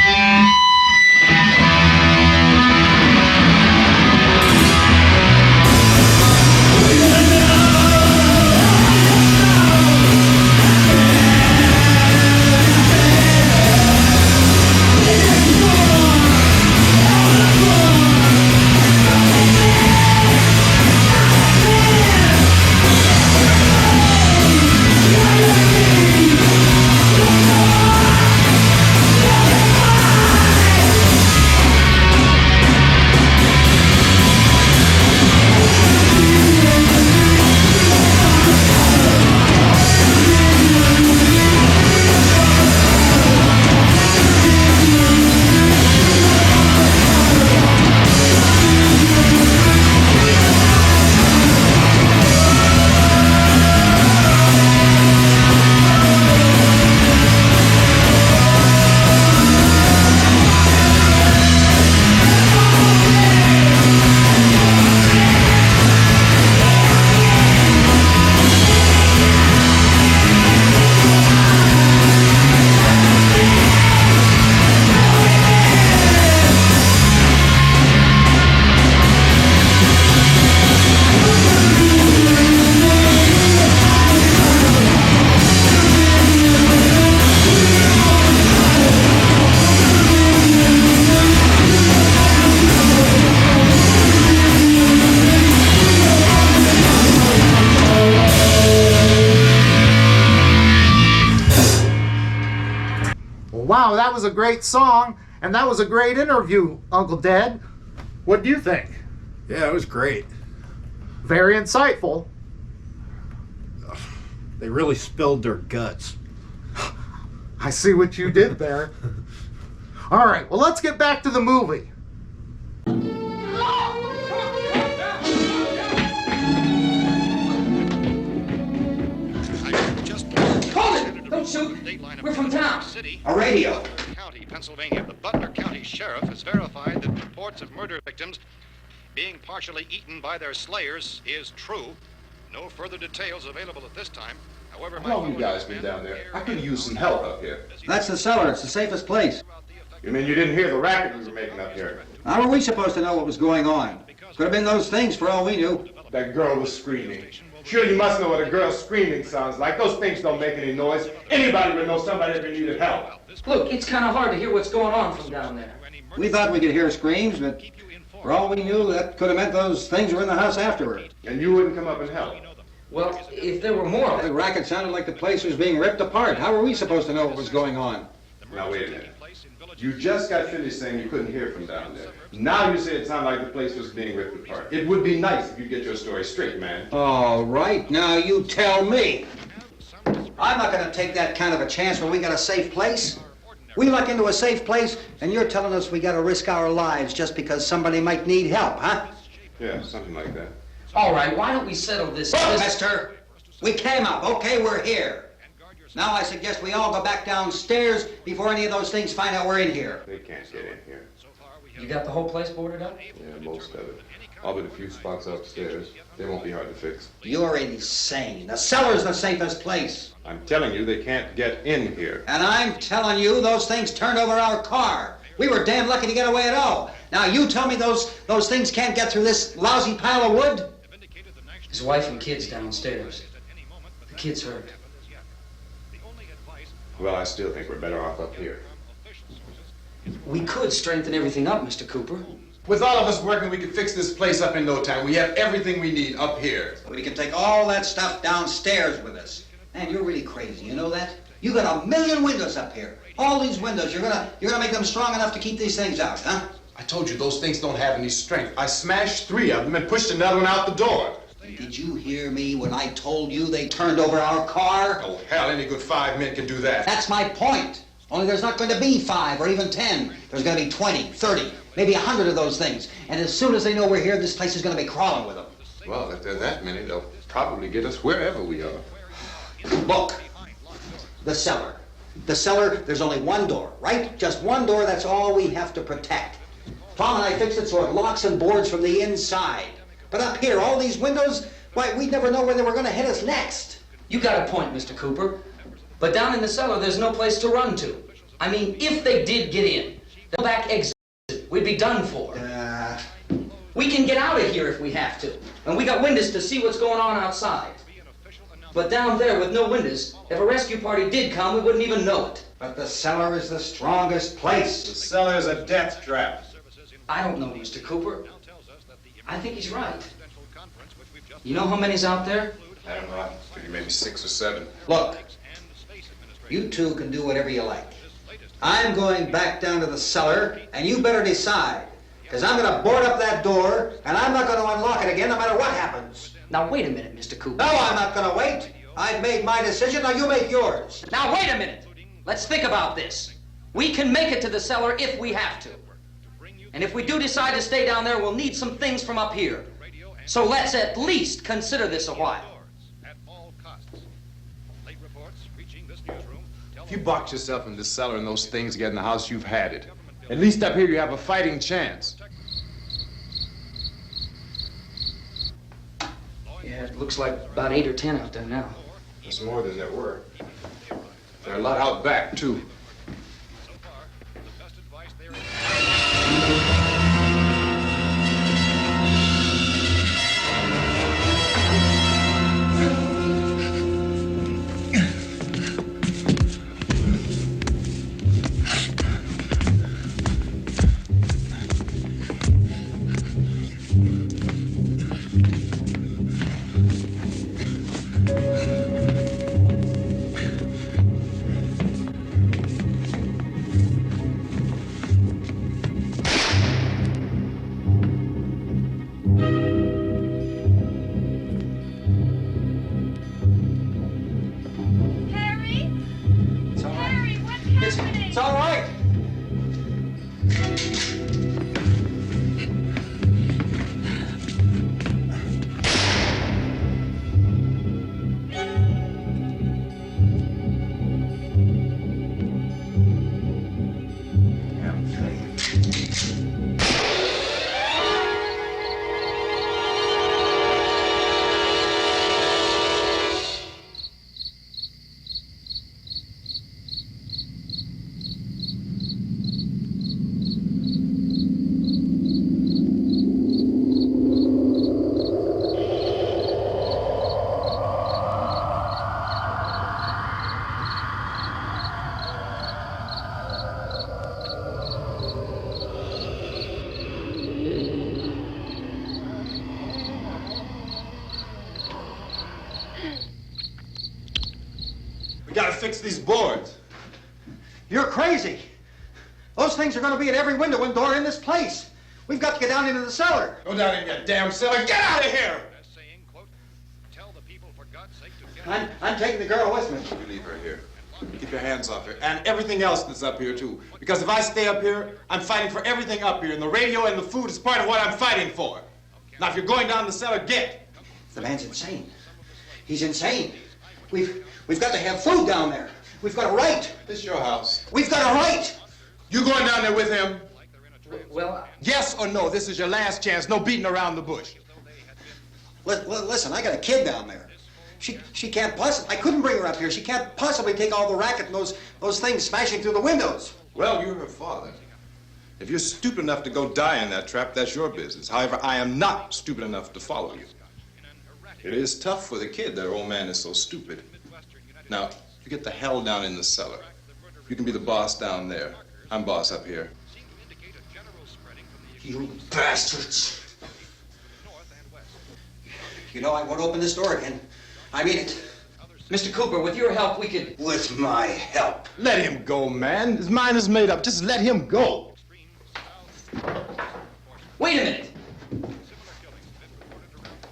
Yeah. that was a great song, and that was a great interview, Uncle Dad. What do you think? Yeah, it was great. Very insightful. They really spilled their guts. I see what you did there. All right, well, let's get back to the movie. Hold it! Don't shoot! We're from town. A radio. County, Pennsylvania. The Butler County Sheriff has verified that reports of murder victims being partially eaten by their slayers is true. No further details available at this time. However, How long have you guys been down there? I could use some help up here. That's the cellar. It's the safest place. You mean you didn't hear the racket we were making up here? How were we supposed to know what was going on? Could have been those things for all we knew. That girl was screaming. Sure, you must know what a girl screaming sounds like. Those things don't make any noise. Anybody would know somebody ever needed help. Look, it's kind of hard to hear what's going on from down there. We thought we could hear screams, but for all we knew, that could have meant those things were in the house afterward. And you wouldn't come up and help? Well, if there were more... The racket sounded like the place was being ripped apart. How were we supposed to know what was going on? Now, wait a minute. You just got finished saying you couldn't hear from down there. Now you say it sounded like the place was being ripped apart. It would be nice if you get your story straight, man. All right, now you tell me. I'm not going to take that kind of a chance when we got a safe place. We luck into a safe place, and you're telling us we got to risk our lives just because somebody might need help, huh? Yeah, something like that. All right, why don't we settle this? Look, mister, we came up. Okay, we're here. Now I suggest we all go back downstairs before any of those things find out we're in here. They can't get in here. You got the whole place boarded up? Yeah, most of it. All but a few spots upstairs. They won't be hard to fix. You're insane. The cellar's the safest place. I'm telling you, they can't get in here. And I'm telling you, those things turned over our car. We were damn lucky to get away at all. Now you tell me those things can't get through this lousy pile of wood? His wife and kids downstairs. The kid's hurt. Well, I still think we're better off up here. We could strengthen everything up, Mr. Cooper. With all of us working, we could fix this place up in no time. We have everything we need up here. We can take all that stuff downstairs with us. Man, you're really crazy, you know that? You got 1,000,000 windows up here. All these windows, you're gonna make them strong enough to keep these things out, huh? I told you, those things don't have any strength. I smashed 3 of them and pushed another one out the door. Did you hear me when I told you they turned over our car? Oh, hell, any good 5 men can do that. That's my point. Only there's not going to be 5 or even 10. There's going to be 20, 30, maybe 100 of those things. And as soon as they know we're here, this place is going to be crawling with them. Well, if there are that many, they'll probably get us wherever we are. Look, the cellar. The cellar, there's only one door, right? Just one door, that's all we have to protect. Tom and I fixed it so it locks and boards from the inside. But up here, all these windows, why, we'd never know where they were going to hit us next. You got a point, Mr. Cooper. But down in the cellar, there's no place to run to. I mean, if they did get in, the back exit, we'd be done for. We can get out of here if we have to. And we got windows to see what's going on outside. But down there with no windows, if a rescue party did come, we wouldn't even know it. But the cellar is the strongest place. The cellar is a death trap. I don't know, Mr. Cooper. I think he's right. You know how many's out there? I don't know. I figure maybe 6 or 7. Look, you two can do whatever you like. I'm going back down to the cellar, and you better decide. Because I'm going to board up that door, and I'm not going to unlock it again no matter what happens. Now, wait a minute, Mr. Cooper. No, I'm not going to wait. I've made my decision, now you make yours. Now, wait a minute. Let's think about this. We can make it to the cellar if we have to. And if we do decide to stay down there, we'll need some things from up here. So let's at least consider this a while. If you box yourself in this cellar and those things get in the house, you've had it. At least up here you have a fighting chance. Yeah, it looks like about 8 or 10 out there now. There's more than there were. There are a lot out back, too. We gotta fix these boards. You're crazy. Those things are going to be at every window and door in this place. We've got to get down into the cellar. Go down in that damn cellar. Get out of here! I'm taking the girl with me. You leave her here. Keep your hands off her. And everything else that's up here, too. Because if I stay up here, I'm fighting for everything up here. And the radio and the food is part of what I'm fighting for. Now, if you're going down the cellar, get. The man's insane. He's insane. We've got to have food down there. We've got a right. This is your house. We've got a right. You going down there with him? Well, yes or no? This is your last chance. No beating around the bush. Listen, I got a kid down there. She can't possibly. I couldn't bring her up here. She can't possibly take all the racket and those things smashing through the windows. Well, you're her father. If you're stupid enough to go die in that trap, that's your business. However, I am not stupid enough to follow you. It is tough for the kid that her old man is so stupid. Now, you get the hell down in the cellar. You can be the boss down there. I'm boss up here. You bastards. You know, I won't open this door again. I mean it. Mr. Cooper, with your help, we could... With my help. Let him go, man. His mind is made up. Just let him go. Wait a minute.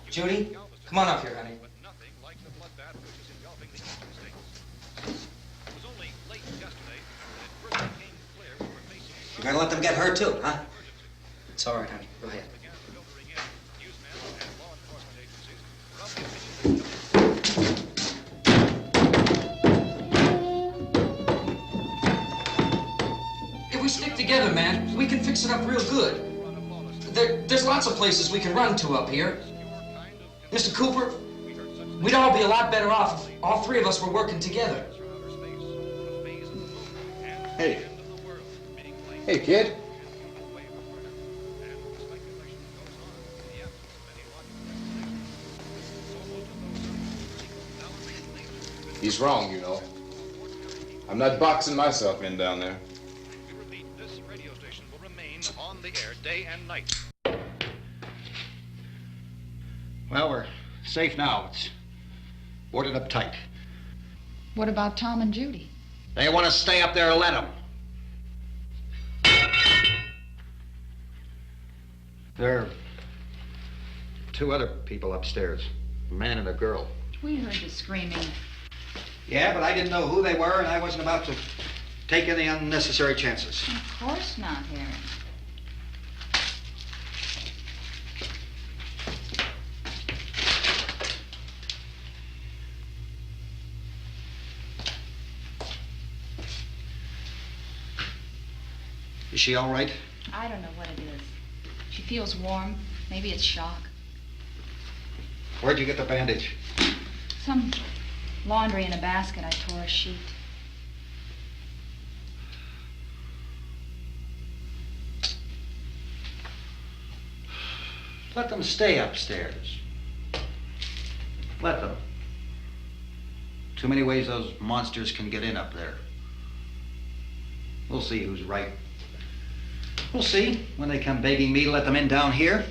Judy, come on up here, honey. You're gonna let them get hurt too, huh? It's all right, honey. Go ahead. If we stick together, man, we can fix it up real good. There's lots of places we can run to up here. Mr. Cooper, we'd all be a lot better off if all three of us were working together. Hey. Hey, kid. He's wrong, you know. I'm not boxing myself in down there. This radio station will remain on the air day and night. Well, we're safe now. It's boarded up tight. What about Tom and Judy? They want to stay up there, let them. There are two other people upstairs, a man and a girl. We heard the screaming. Yeah, but I didn't know who they were, and I wasn't about to take any unnecessary chances. Of course not, Harry. Is she all right? I don't know what it is. She feels warm. Maybe it's shock. Where'd you get the bandage? Some laundry in a basket. I tore a sheet. Let them stay upstairs. Let them. Too many ways those monsters can get in up there. We'll see who's right. We'll see when they come begging me to let them in down here.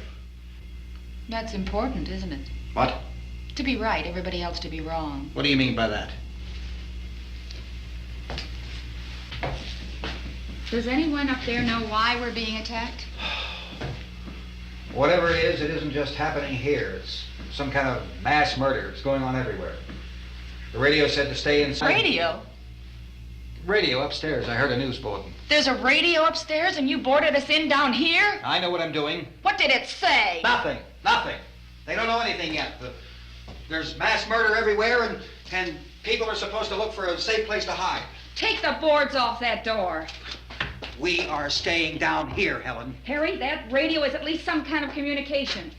That's important, isn't it? What? To be right, everybody else to be wrong. What do you mean by that? Does anyone up there know why we're being attacked? Whatever it isn't just happening here. It's some kind of mass murder. It's going on everywhere. The radio said to stay inside. Radio? Radio upstairs. I heard a news bulletin. There's a radio upstairs and you boarded us in down here? I know what I'm doing. What did it say? Nothing. Nothing. They don't know anything yet. There's mass murder everywhere, and people are supposed to look for a safe place to hide. Take the boards off that door. We are staying down here, Helen. Harry, that radio is at least some kind of communication.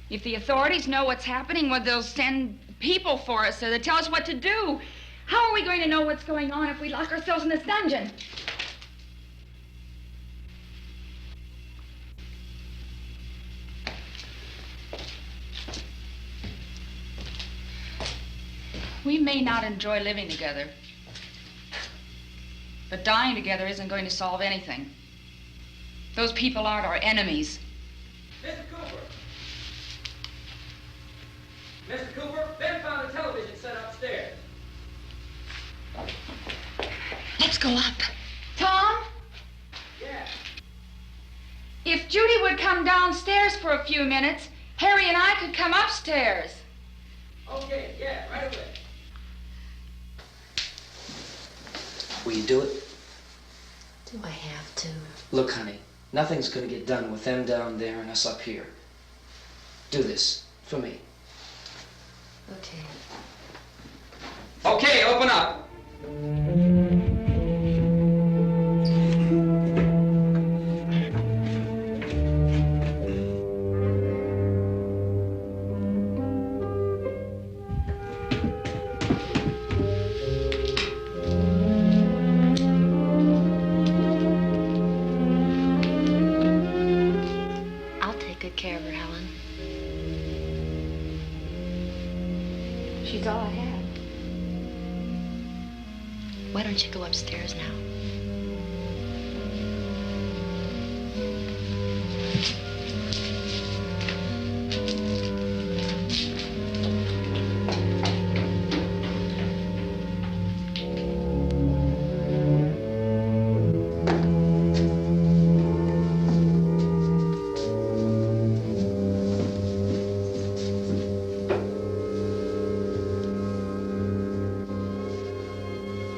If the authorities know what's happening, well, they'll send people for us so they'll tell us what to do. How are we going to know what's going on if we lock ourselves in this dungeon? We may not enjoy living together, but dying together isn't going to solve anything. Those people aren't our enemies. Mr. Cooper! Mr. Cooper, Ben found a television set upstairs. Let's go up. Tom? Yeah. If Judy would come downstairs for a few minutes, Harry and I could come upstairs. Okay, yeah, right away. Will you do it? Do I have to? Look, honey, nothing's gonna get done with them down there and us up here. Do this for me. Okay. Okay, open up. I'll take good care of her, Helen. She's all I have. Why don't you go upstairs now?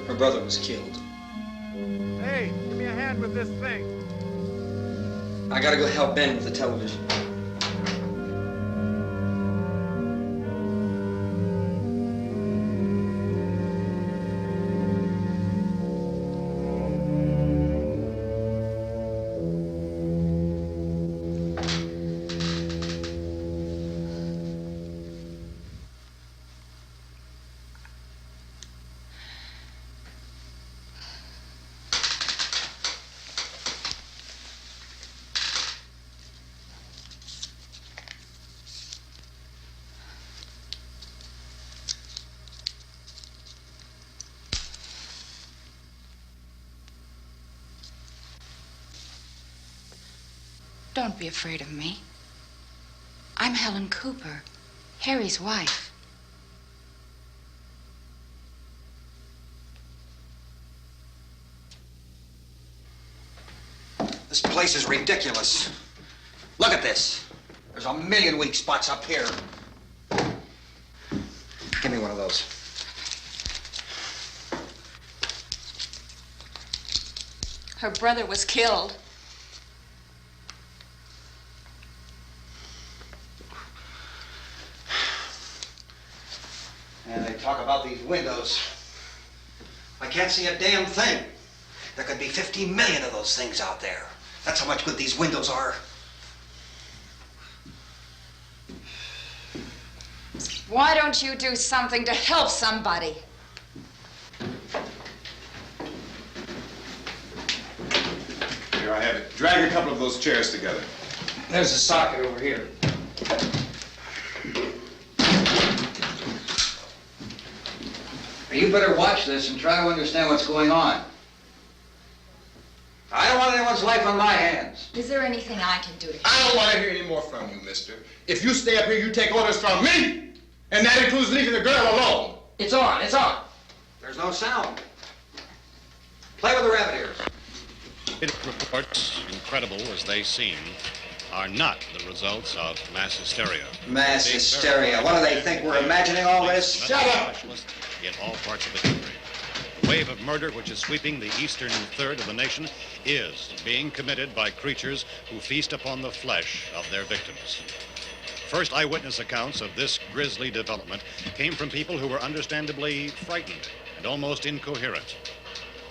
Her brother was killed. Hey, give me a hand with this thing. I gotta go help Ben with the television. Don't be afraid of me. I'm Helen Cooper, Harry's wife. This place is ridiculous. Look at this. There's a million weak spots up here. Give me one of those. Her brother was killed. And they talk about these windows. I can't see a damn thing. There could be 15 million of those things out there. That's how much good these windows are. Why don't you do something to help somebody? Here I have it. Drag a couple of those chairs together. There's a socket over here. You better watch this and try to understand what's going on. I don't want anyone's life on my hands. Is there anything I can do to help? I don't want to hear any more from you, mister. If you stay up here, you take orders from me. And that includes leaving the girl alone. It's on, it's on. There's no sound. Play with the rabbit ears. Reports, incredible as they seem, are not the results of mass hysteria. Mass hysteria. What do they think? We're imagining all this? Shut up! In all parts of the country. The wave of murder which is sweeping the eastern third of the nation is being committed by creatures who feast upon the flesh of their victims. First eyewitness accounts of this grisly development came from people who were understandably frightened and almost incoherent.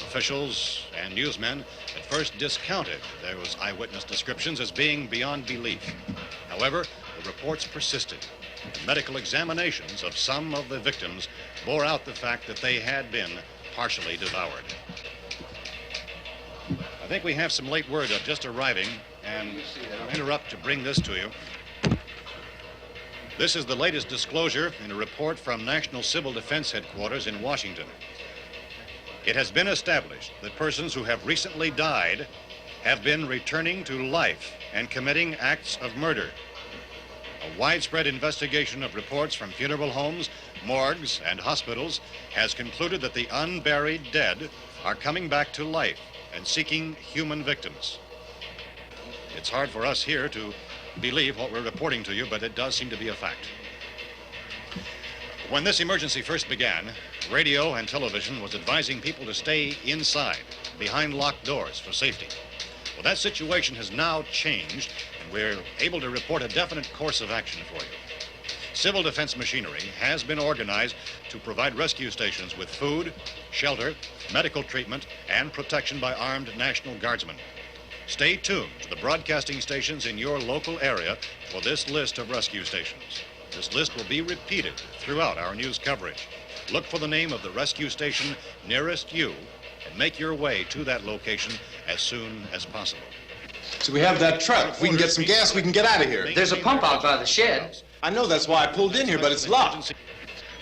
Officials and newsmen at first discounted those eyewitness descriptions as being beyond belief. However, the reports persisted. The medical examinations of some of the victims bore out the fact that they had been partially devoured. I think we have some late word just arriving, and I'll interrupt to bring this to you. This is the latest disclosure in a report from National Civil Defense Headquarters in Washington. It has been established that persons who have recently died have been returning to life and committing acts of murder. A widespread investigation of reports from funeral homes, morgues, and hospitals has concluded that the unburied dead are coming back to life and seeking human victims. It's hard for us here to believe what we're reporting to you, but it does seem to be a fact. When this emergency first began, radio and television was advising people to stay inside, behind locked doors for safety. Well, that situation has now changed, and we're able to report a definite course of action for you. Civil defense machinery has been organized to provide rescue stations with food, shelter, medical treatment, and protection by armed National Guardsmen. Stay tuned to the broadcasting stations in your local area for this list of rescue stations. This list will be repeated throughout our news coverage. Look for the name of the rescue station nearest you and make your way to that location as soon as possible. So we have that truck. If we can get some gas, we can get out of here. There's a pump out by the shed. I know, that's why I pulled in here, but it's locked.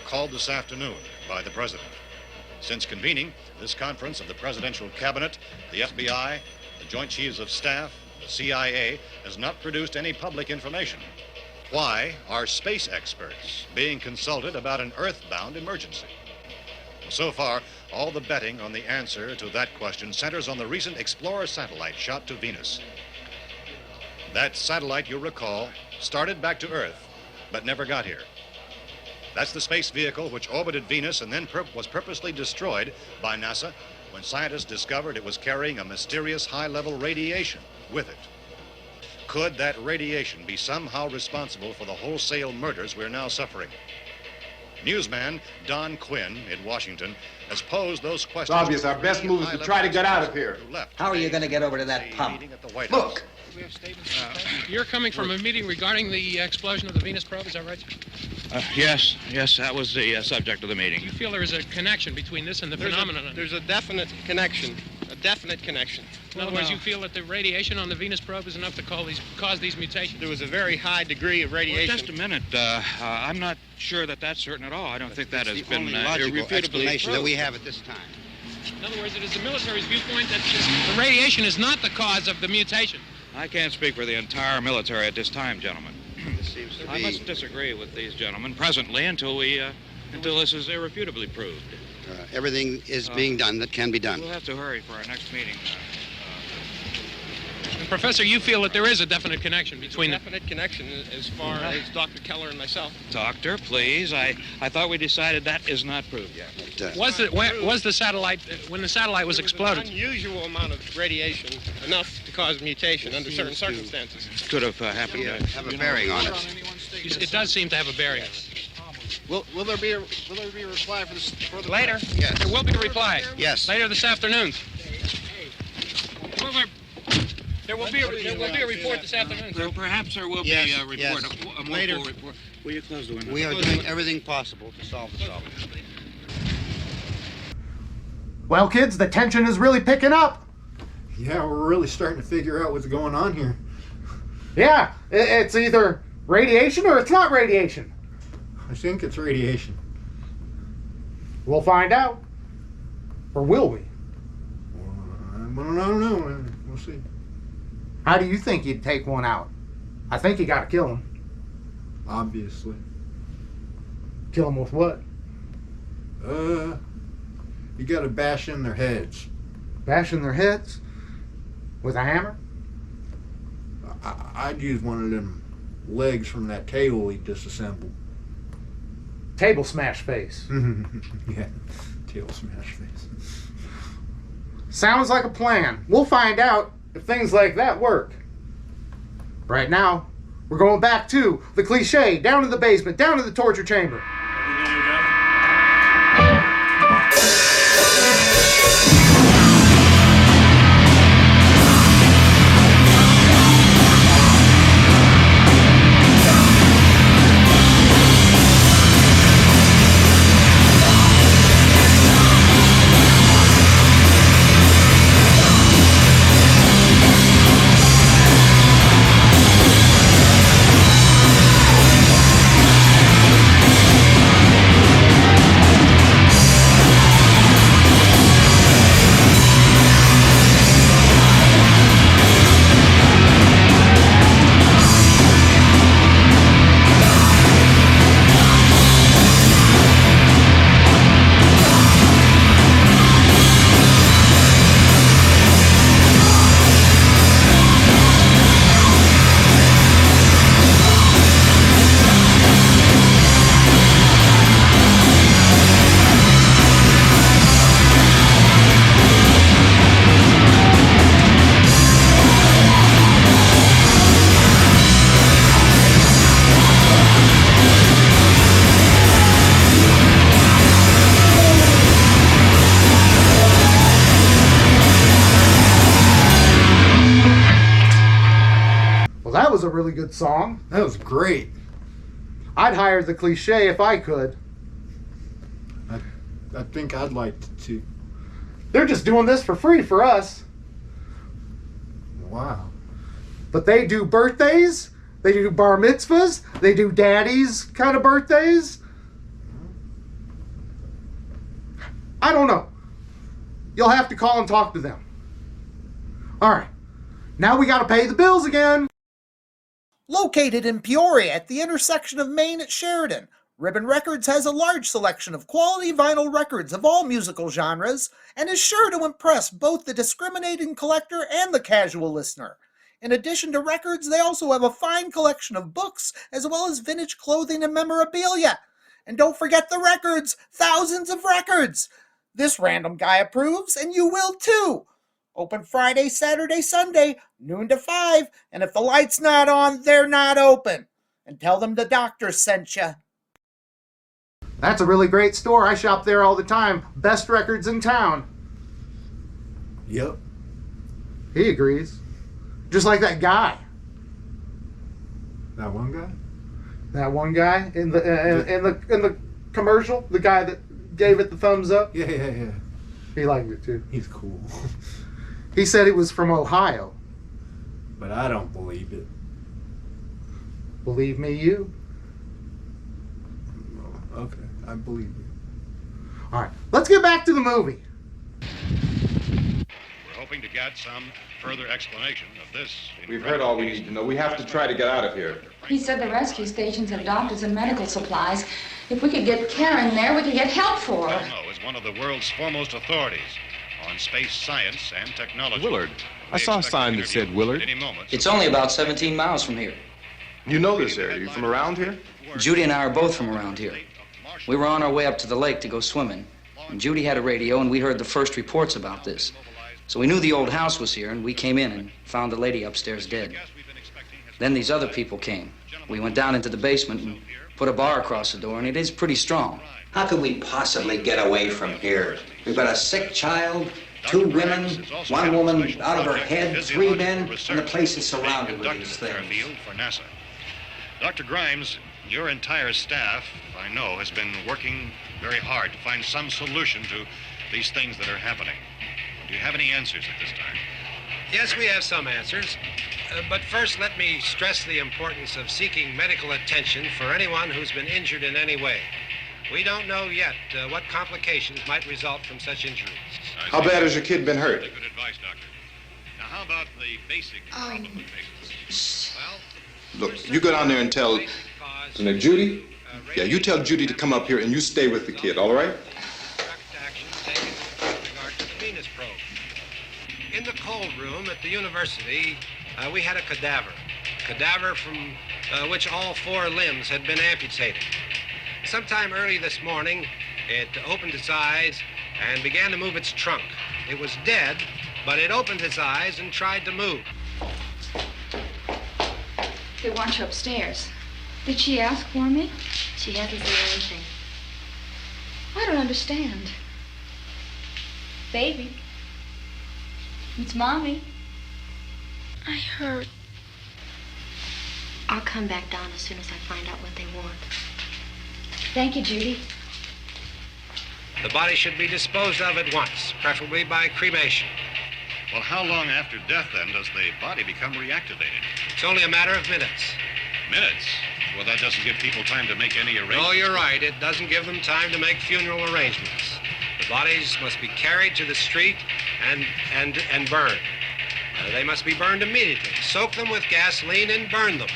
Called this afternoon by the President. Since convening this conference of the Presidential Cabinet, the FBI, the Joint Chiefs of Staff, the CIA has not produced any public information. Why are space experts being consulted about an earthbound emergency? So far, all the betting on the answer to that question centers on the recent Explorer satellite shot to Venus. That satellite, you'll recall, started back to Earth, but never got here. That's the space vehicle which orbited Venus and then was purposely destroyed by NASA when scientists discovered it was carrying a mysterious high-level radiation with it. Could that radiation be somehow responsible for the wholesale murders we're now suffering? Newsman Don Quinn in Washington has posed those questions. It's obvious our best move is to try to get out of here. How are you going to get over to that pump? Look! You're coming from a meeting regarding the explosion of the Venus probe, is that right? Yes, that was the subject of the meeting. You feel there is a connection between this and the phenomenon? There's a definite connection. In other words, you feel that the radiation on the Venus probe is enough to cause these mutations? There was a very high degree of radiation. Well, just a minute. I'm not sure that that's certain at all. I don't think that has been logical irrefutably explanation that proved. we have at this time. In other words, it is the military's viewpoint that the radiation is not the cause of the mutation. I can't speak for the entire military at this time, gentlemen. This seems to I must disagree with these gentlemen presently until this is irrefutably proved. Everything is being done that can be done. We'll have to hurry for our next meeting. And Professor, you feel that there is a definite connection between There's a definite connection as far as Dr. Keller and myself. Doctor, please. I thought we decided that is not proved yet. Was the satellite, when the satellite was exploded? An unusual amount of radiation, enough to cause mutation under certain circumstances. Could have happened. Have a bearing on it. It does seem to have a bearing. Will there be a reply for this further? Later? Yes. There will be a reply. Yes. Later this afternoon. There will be a report this afternoon. Well, perhaps there will be a report. Yes. A more Later. full report. Will you close the window? We are doing everything possible to solve the problem. Well, kids, the tension is really picking up. Yeah, we're really starting to figure out what's going on here. Yeah, it's either radiation or it's not radiation. I think it's radiation. We'll find out. Or will we? I don't know. We'll see. How do you think you'd take one out? I think you gotta kill him. Obviously. Kill him with what? You gotta bash in their heads. Bash in their heads? With a hammer? I'd use one of them legs from that table he disassembled. Table smash face. Yeah, table smash face. Sounds like a plan. We'll find out if things like that work. Right now, we're going back to the Cliche, down to the basement, down to the torture chamber. good song. That was great. I'd hire the Cliche if I could. I think I'd like to. They're just doing this for free for us. Wow. But they do birthdays, they do bar mitzvahs, they do daddies kind of birthdays. I don't know. You'll have to call and talk to them. All right. Now we got to pay the bills again. Located in Peoria at the intersection of Main at Sheridan, Ribbon Records has a large selection of quality vinyl records of all musical genres and is sure to impress both the discriminating collector and the casual listener. In addition to records, they also have a fine collection of books as well as vintage clothing and memorabilia. And don't forget the records! Thousands of records! This random guy approves, and you will too! Open Friday, Saturday, Sunday, noon to 5, and if the light's not on, they're not open. And tell them the doctor sent you. That's a really great store. I shop there all the time. Best records in town. Yep. He agrees. Just like that guy. That one guy? That one guy in the commercial, the guy that gave it the thumbs up. Yeah. He liked it too. He's cool. He said it was from Ohio. But I don't believe it. Believe me, you. Okay, I believe you. All right, let's get back to the movie. We're hoping to get some further explanation of this. We've heard all we need to know. We have to try to get out of here. He said the rescue stations have doctors and medical supplies. If we could get Karen there, we could get help for her. Elmo is one of the world's foremost authorities on space science and technology. Willard. I saw a sign that said Willard. It's only about 17 miles from here. You know this area. You from around here? Judy and I are both from around here. We were on our way up to the lake to go swimming, and Judy had a radio, and we heard the first reports about this. So we knew the old house was here, and we came in and found the lady upstairs dead. Then these other people came. We went down into the basement and put a bar across the door, and it is pretty strong. How could we possibly get away from here? We've got a sick child, 2 women, 1 woman out of her head, 3 men, and the place is surrounded with these things. For NASA. Dr. Grimes, your entire staff, I know, has been working very hard to find some solution to these things that are happening. Do you have any answers at this time? Yes, we have some answers. But first, let me stress the importance of seeking medical attention for anyone who's been injured in any way. We don't know yet what complications might result from such injuries. How bad has your kid been hurt? Good advice, Doctor. Now, how about the basic problem of patients? Well, Look, you go down there and tell... Now, Judy? Yeah, you tell Judy to come up here and you stay with the kid, all right? Venus probe. In the cold room at the university, we had a cadaver from which all 4 limbs had been amputated. Sometime early this morning, it opened its eyes and began to move its trunk. It was dead, but it opened its eyes and tried to move. They want you upstairs. Did she ask for me? She hasn't said anything. I don't understand. Baby. It's Mommy. I heard. I'll come back down as soon as I find out what they want. Thank you, Judy. The body should be disposed of at once, preferably by cremation. well, how long after death, then, does the body become reactivated? It's only a matter of minutes. Minutes? Well, that doesn't give people time to make any arrangements. Oh, you're right. It doesn't give them time to make funeral arrangements. The bodies must be carried to the street and burned. They must be burned immediately. Soak them with gasoline and burn them.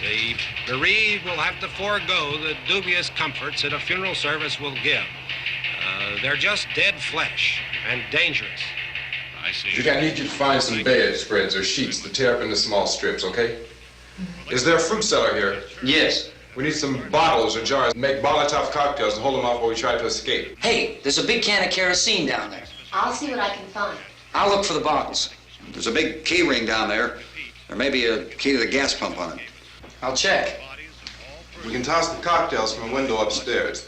The bereaved will have to forego the dubious comforts that a funeral service will give. They're just dead flesh and dangerous. I see. Judy, I need you to find some bedspreads or sheets to tear up into small strips, okay? Is there a fruit cellar here? Yes. We need some bottles or jars to make Molotov cocktails and hold them off while we try to escape. Hey, there's a big can of kerosene down there. I'll see what I can find. I'll look for the bottles. There's a big key ring down there. There may be a key to the gas pump on it. I'll check. We can toss the cocktails from a window upstairs.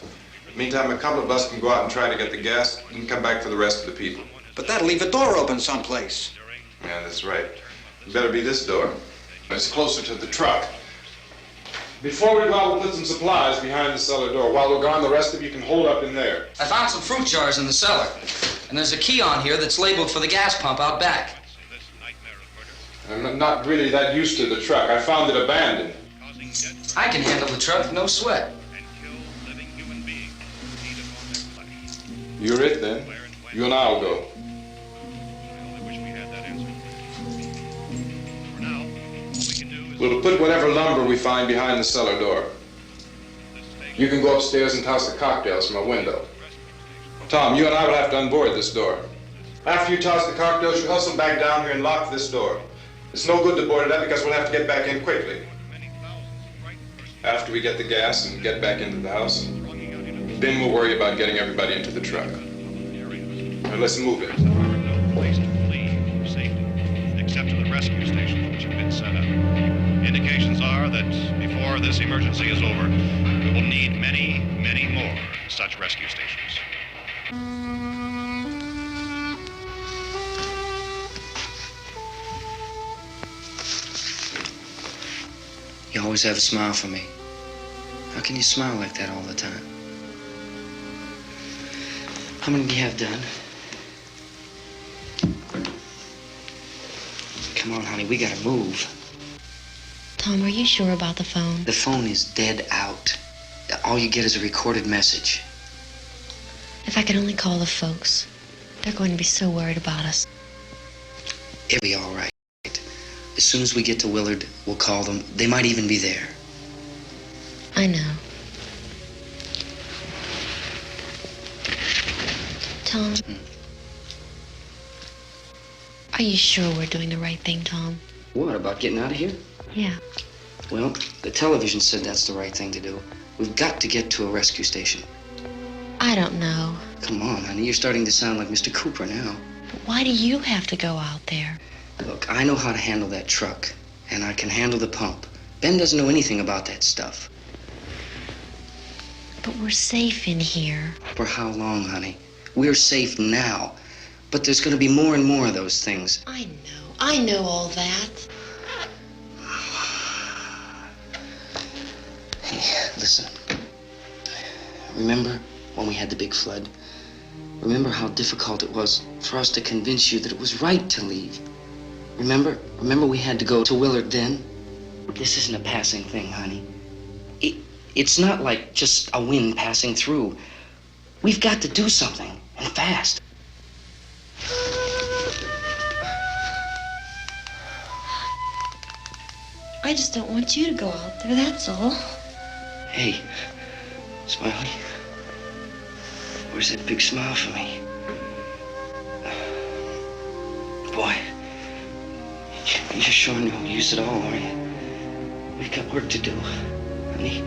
Meantime, a couple of us can go out and try to get the gas and come back for the rest of the people. But that'll leave a door open someplace. Yeah, that's right. It better be this door. It's closer to the truck. Before we go out, we'll put some supplies behind the cellar door. While we're gone, the rest of you can hold up in there. I found some fruit jars in the cellar. And there's a key on here that's labeled for the gas pump out back. I'm not really that used to the truck. I found it abandoned. I can handle the truck, no sweat. You're it then. You and I'll go. We'll put whatever lumber we find behind the cellar door. You can go upstairs and toss the cocktails from a window. Tom, you and I will have to unboard this door. After you toss the cocktails, you hustle back down here and lock this door. It's no good to board it up because we'll have to get back in quickly. After we get the gas and get back into the house, then we'll worry about getting everybody into the truck. Now let's move it. No place to flee for safety, except to the rescue stations which have been set up. Indications are that before this emergency is over, we will need many, many more such rescue stations. You always have a smile for me. How can you smile like that all the time? How many do you have done? Come on, honey, we gotta move. Tom, are you sure about the phone? The phone is dead out. All you get is a recorded message. If I could only call the folks. They're going to be so worried about us. It'll be all right. As soon as we get to Willard, we'll call them. They might even be there. I know. Tom? Are you sure we're doing the right thing, Tom? What, about getting out of here? Yeah. Well, the television said that's the right thing to do. We've got to get to a rescue station. I don't know. Come on, honey, you're starting to sound like Mr. Cooper now. But why do you have to go out there? Look, I know how to handle that truck, and I can handle the pump. Ben doesn't know anything about that stuff. But we're safe in here. For how long, honey? We're safe now, but there's going to be more and more of those things. I know all that. Hey, listen. Remember when we had the big flood? Remember how difficult it was for us to convince you that it was right to leave? Remember we had to go to Willard then? This isn't a passing thing, honey. It's not like just a wind passing through. We've got to do something, and fast. I just don't want you to go out there, that's all. Hey, Smiley. Where's that big smile for me? Boy, you're sure no use at all, are you? We've got work to do, honey.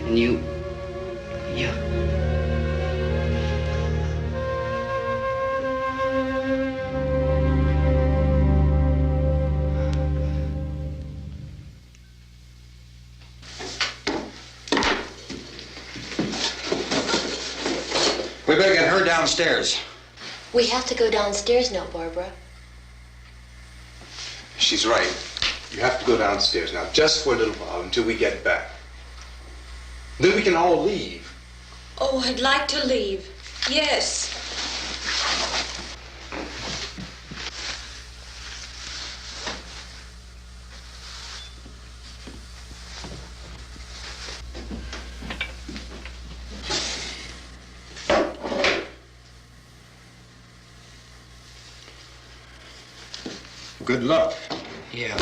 And you... We better get her downstairs. We have to go downstairs now, Barbara. She's right. You have to go downstairs now, just for a little while, until we get back. Then we can all leave. Oh, I'd like to leave. Yes. Good luck. Yeah.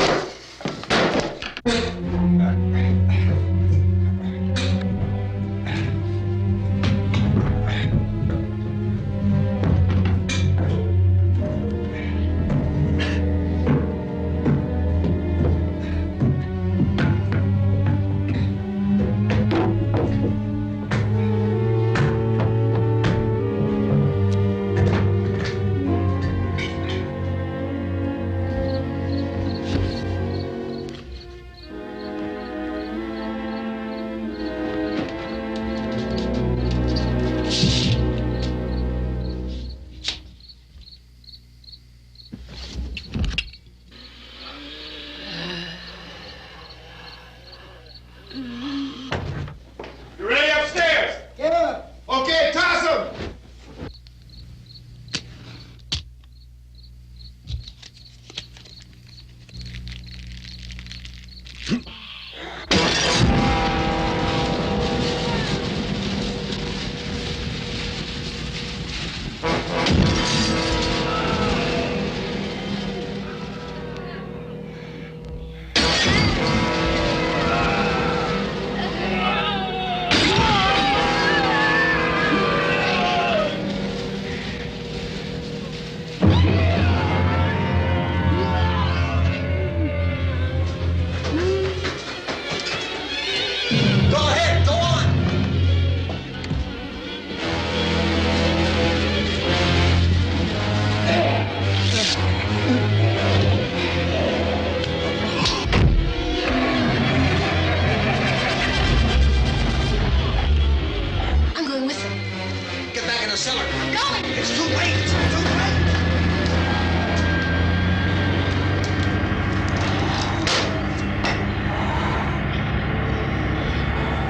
the cellar. I'm going. It's too late. It's too late.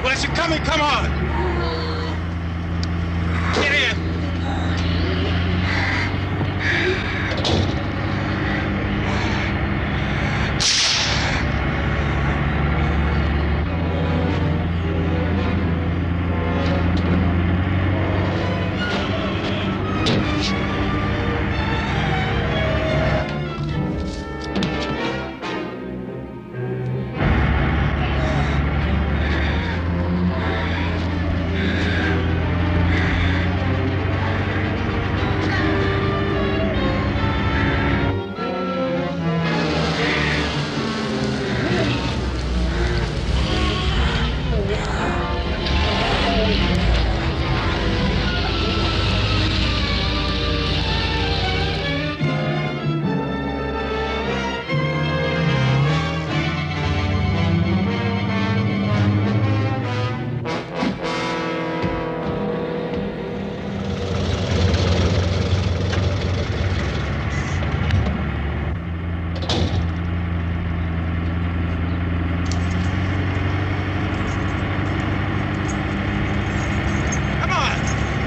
Well, as you're coming, come on. Get in.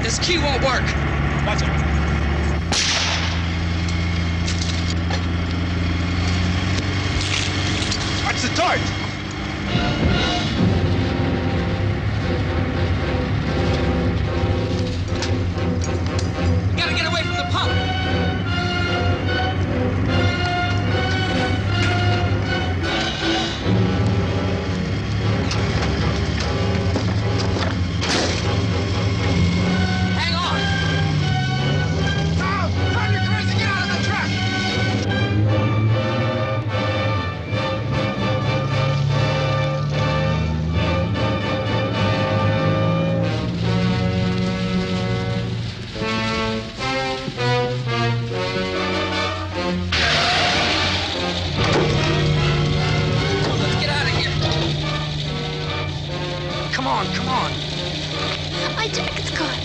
This key won't work. Watch it. Watch the torch. Gotta get away from the pump. Hang on. Tom, find your cars and get out of the truck. Let's get out of here. Come on, come on. My jacket's caught.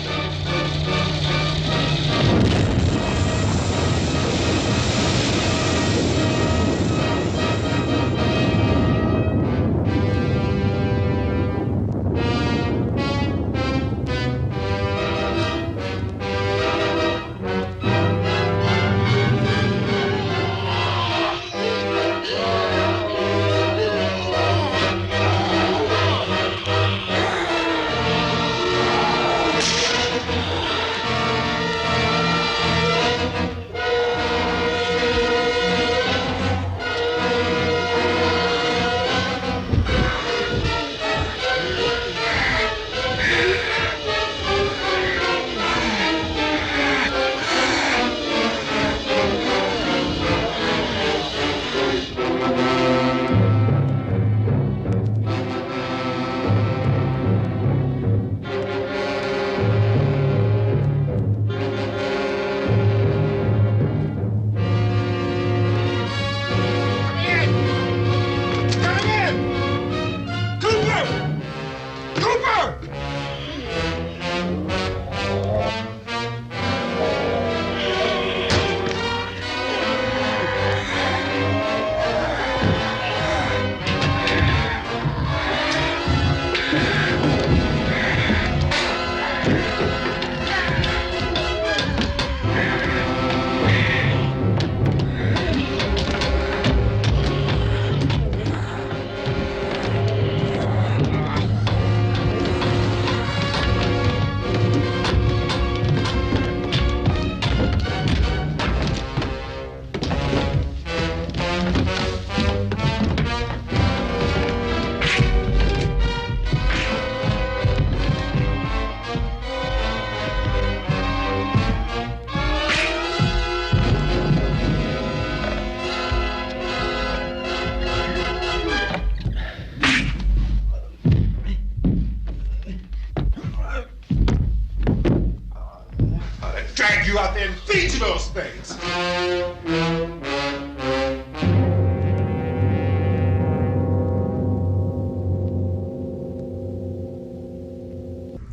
Drag you out there and feed you those things.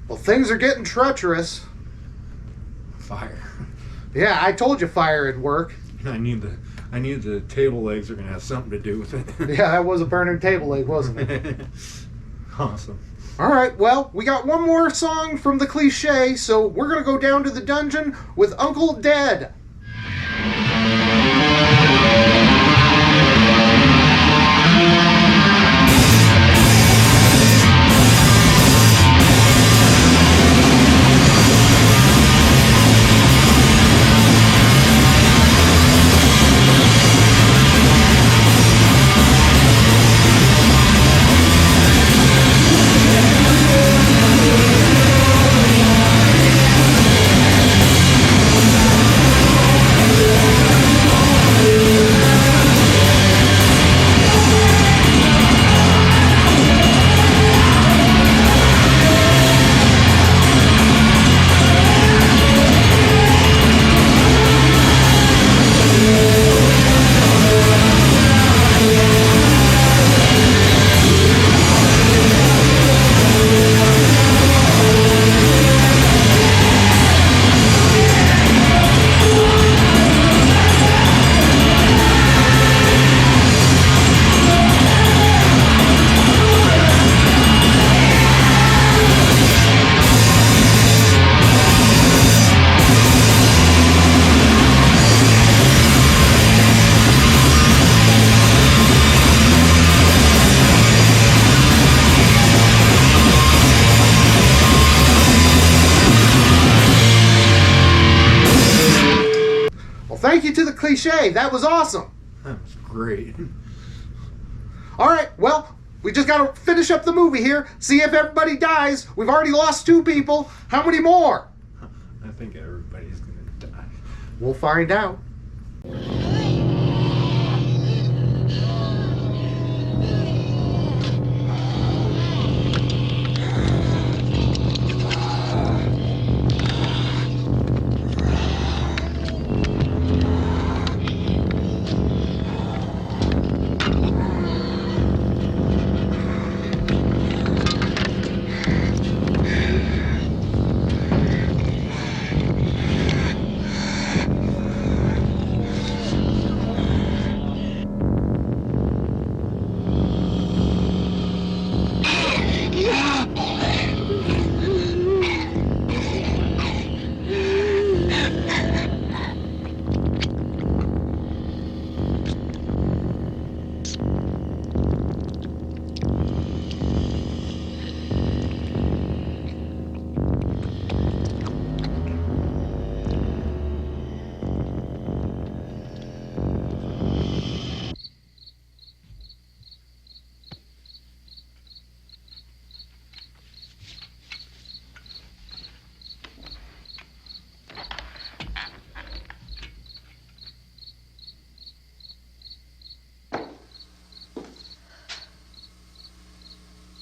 Well, things are getting treacherous. fire. Yeah, I told you fire would work. I knew the table legs are gonna have something to do with it. Yeah, that was a burning table leg, wasn't it? Awesome. All right, well, we got one more song from the Cliche, so we're going to go down to the dungeon with Uncle Dead. Thank you to the Cliche. That was awesome. That was great. All right, well, we just got to finish up the movie here. See if everybody dies. We've already lost 2 people. How many more? I think everybody's going to die. We'll find out.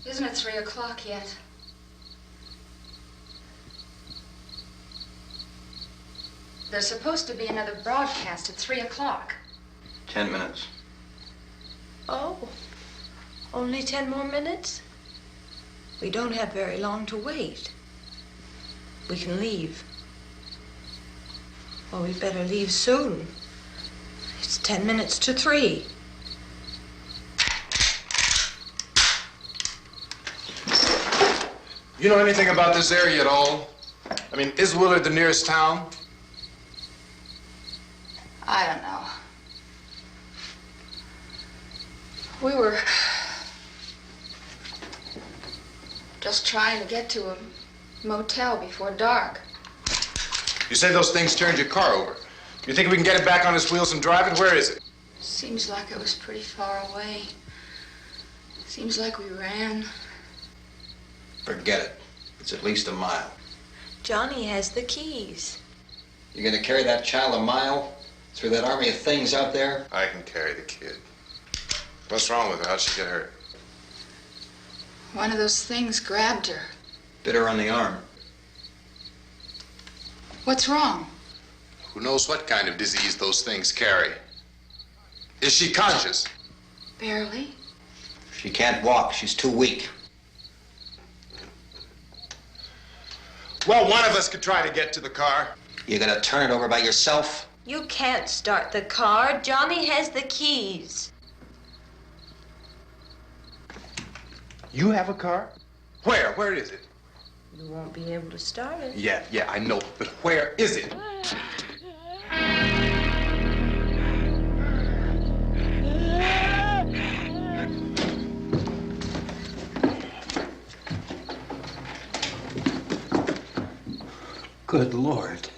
Isn't it 3 o'clock yet? There's supposed to be another broadcast at 3 o'clock. 10 minutes. Oh, only 10 more minutes? We don't have very long to wait. We can leave. Well, we'd better leave soon. It's 10 minutes to 3. You know anything about this area at all? I mean, is Willard the nearest town? I don't know. We were just trying to get to a motel before dark. You say those things turned your car over. You think we can get it back on its wheels and drive it? Where is it? Seems like it was pretty far away. Seems like we ran. Forget it. It's at least a mile. Johnny has the keys. You're gonna carry that child a mile through that army of things out there? I can carry the kid. What's wrong with her? How'd she get hurt? One of those things grabbed her. Bit her on the arm. What's wrong? Who knows what kind of disease those things carry? Is she conscious? Barely. She can't walk. She's too weak. Well, one of us could try to get to the car. You gonna turn it over by yourself? You can't start the car. Johnny has the keys. You have a car? Where? Where is it? You won't be able to start it. Yeah, I know. But where is it? Good Lord.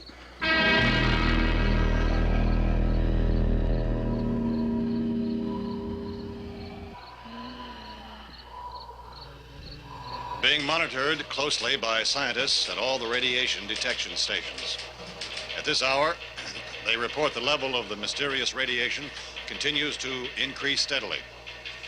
Being monitored closely by scientists at all the radiation detection stations. At this hour, they report the level of the mysterious radiation continues to increase steadily.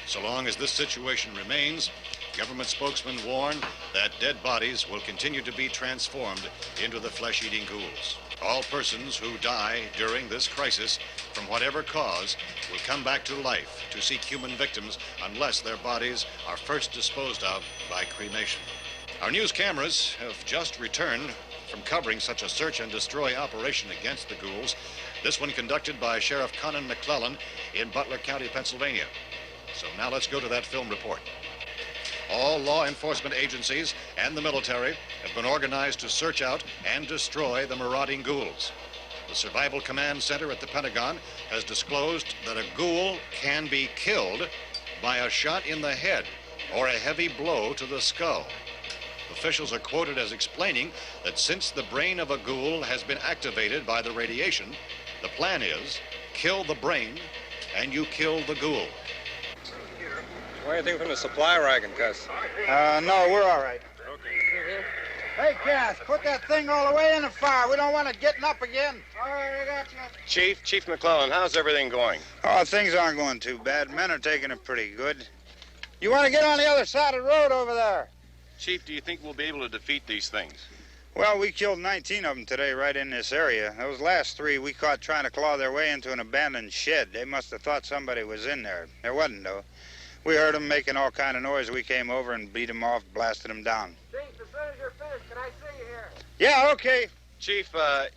So long as this situation remains, government spokesmen warn that dead bodies will continue to be transformed into the flesh-eating ghouls. All persons who die during this crisis, from whatever cause, will come back to life to seek human victims unless their bodies are first disposed of by cremation. Our news cameras have just returned from covering such a search and destroy operation against the ghouls, this one conducted by Sheriff Conan McClellan in Butler County, Pennsylvania. So now let's go to that film report. All law enforcement agencies and the military have been organized to search out and destroy the marauding ghouls. The Survival Command Center at the Pentagon has disclosed that a ghoul can be killed by a shot in the head or a heavy blow to the skull. Officials are quoted as explaining that since the brain of a ghoul has been activated by the radiation, the plan is kill the brain and you kill the ghoul. Anything from the supply wagon, Gus? No, we're all right. Hey, Cass, put that thing all the way in the fire. We don't want it getting up again. All right, I got you. Chief McClellan, how's everything going? Oh, things aren't going too bad. Men are taking it pretty good. You want to get on the other side of the road over there? Chief, do you think we'll be able to defeat these things? Well, we killed 19 of them today right in this area. Those last 3 we caught trying to claw their way into an abandoned shed. They must have thought somebody was in there. There wasn't, though. We heard them making all kind of noise. We came over and beat them off, blasted them down. Chief, as soon as you're finished, can I see you here? Yeah, okay. Chief,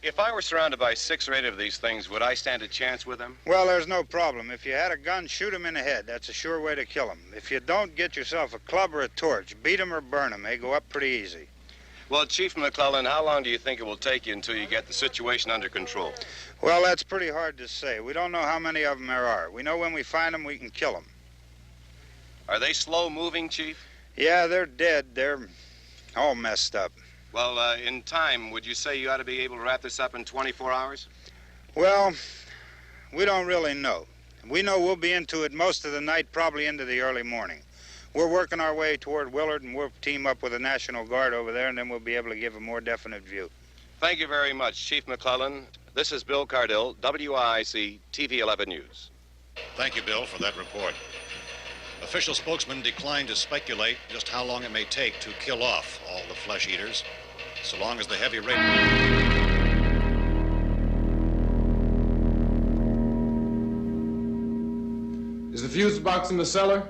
if I were surrounded by 6 or 8 of these things, would I stand a chance with them? Well, there's no problem. If you had a gun, shoot them in the head. That's a sure way to kill them. If you don't, get yourself a club or a torch. Beat them or burn them. They go up pretty easy. Well, Chief McClellan, how long do you think it will take you until you get the situation under control? Well, that's pretty hard to say. We don't know how many of them there are. We know when we find them, we can kill them. Are they slow-moving, Chief? Yeah, they're dead. They're all messed up. Well, in time, would you say you ought to be able to wrap this up in 24 hours? Well, we don't really know. We know we'll be into it most of the night, probably into the early morning. We're working our way toward Willard, and we'll team up with the National Guard over there, and then we'll be able to give a more definite view. Thank you very much, Chief McClellan. This is Bill Cardill, WIC TV 11 News. Thank you, Bill, for that report. Official spokesman declined to speculate just how long it may take to kill off all the flesh eaters, so long as the heavy rate... Is the fuse box in the cellar?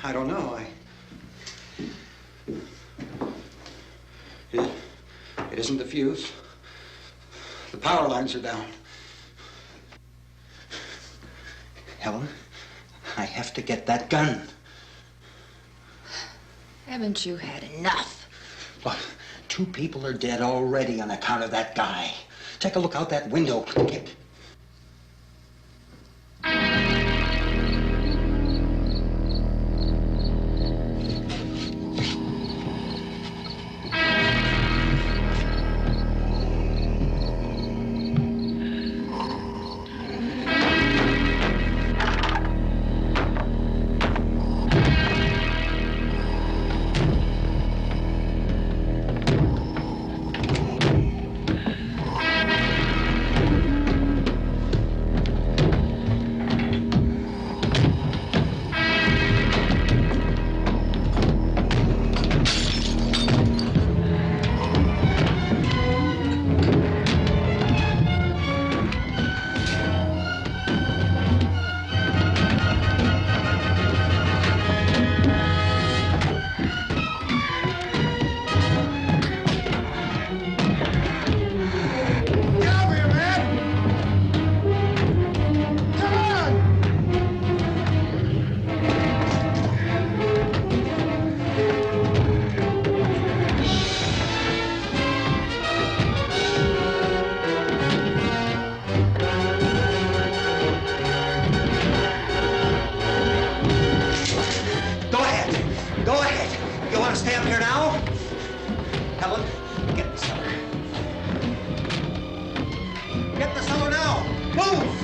I don't know. It isn't the fuse. The power lines are down. Helen, I have to get that gun. Haven't you had enough? Look, 2 people are dead already on account of that guy. Take a look out that window. Get... Get in the cellar. Get in the cellar now. Move!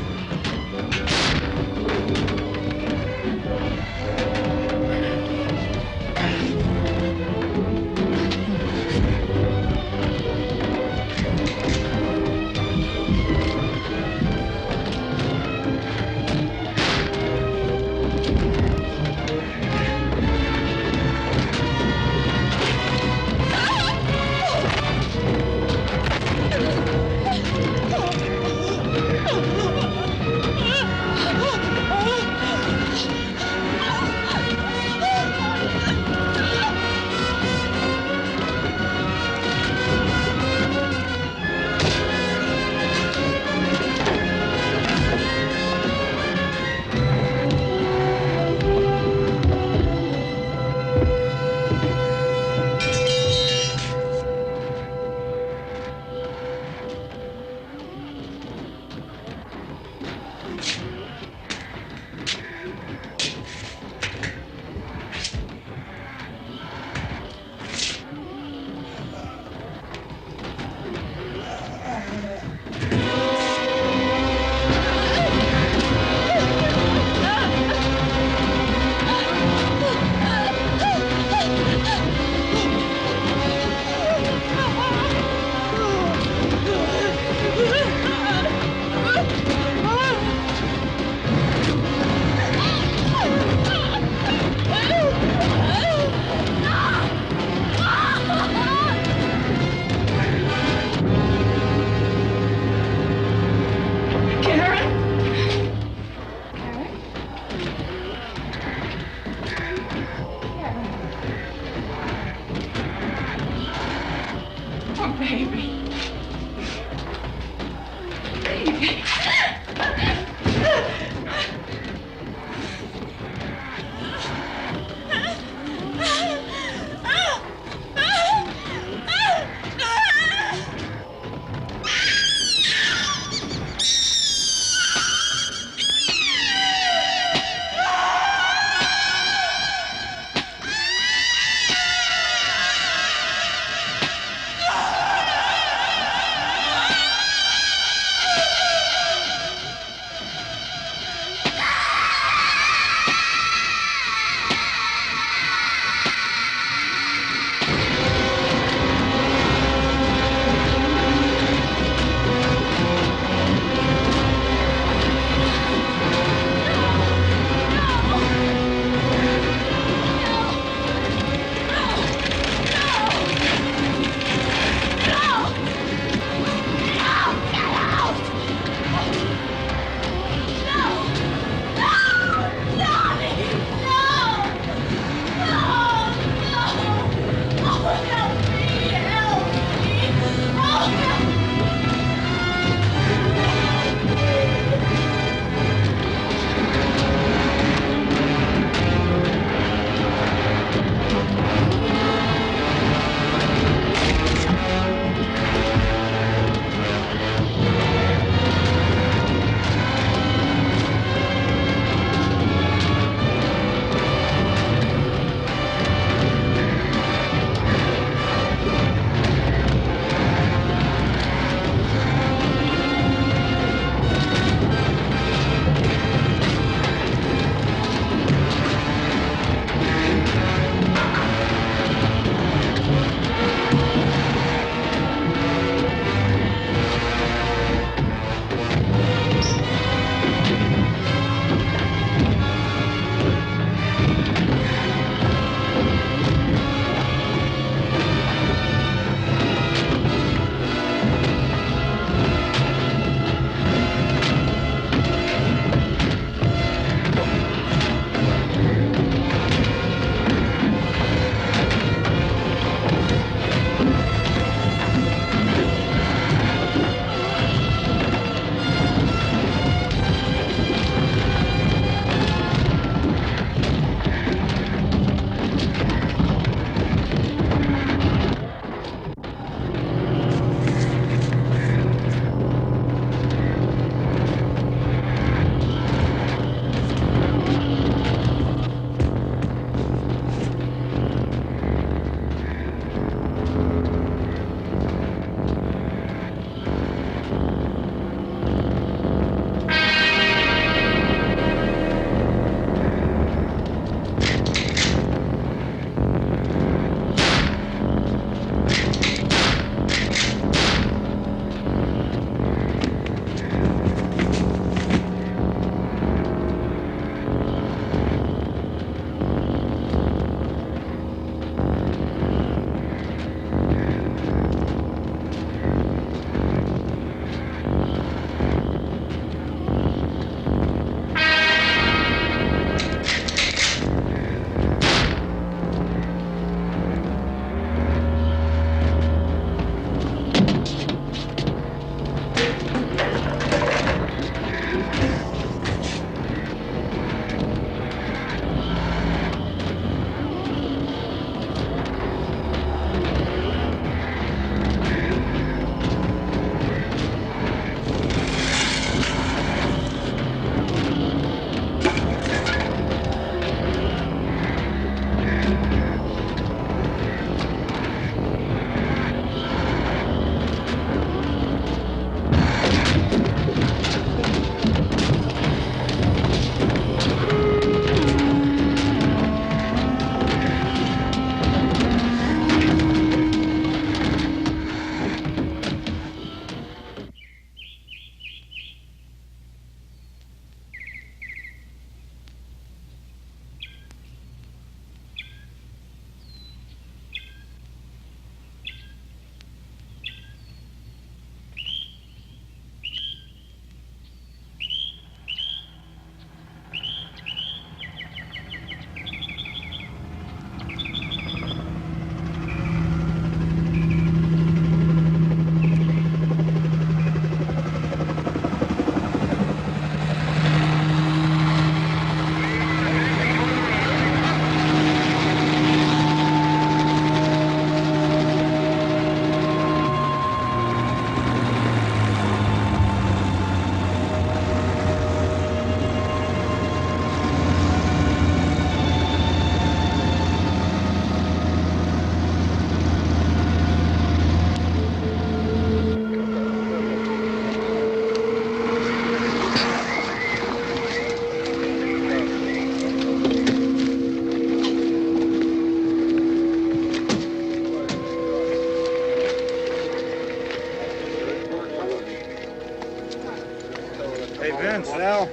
Vince, Al.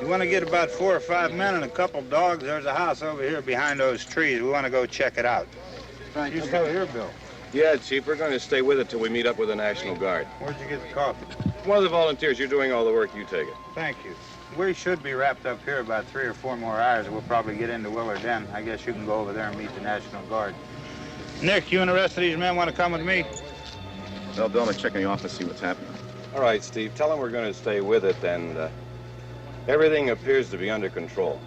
You want to get about 4 or 5 men and a couple dogs? There's a house over here behind those trees. We want to go check it out. You still here, Bill? Yeah, Chief, we're going to stay with it till we meet up with the National Guard. Where'd you get the coffee? One of the volunteers, you're doing all the work, you take it. Thank you. We should be wrapped up here about 3 or 4 more hours. We'll probably get into Willard Den. I guess you can go over there and meet the National Guard. Nick, you and the rest of these men want to come with me? Tell Bill to check in the office, see what's happening. All right, Steve, tell him we're going to stay with it, and everything appears to be under control.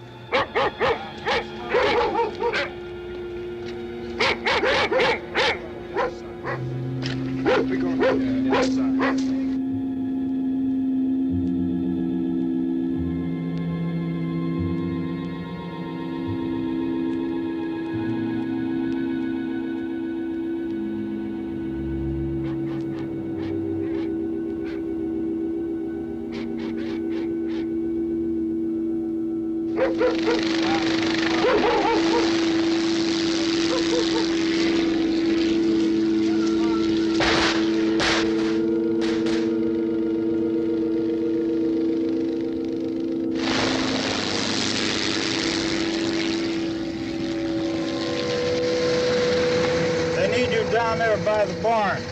They need you down there by the barn.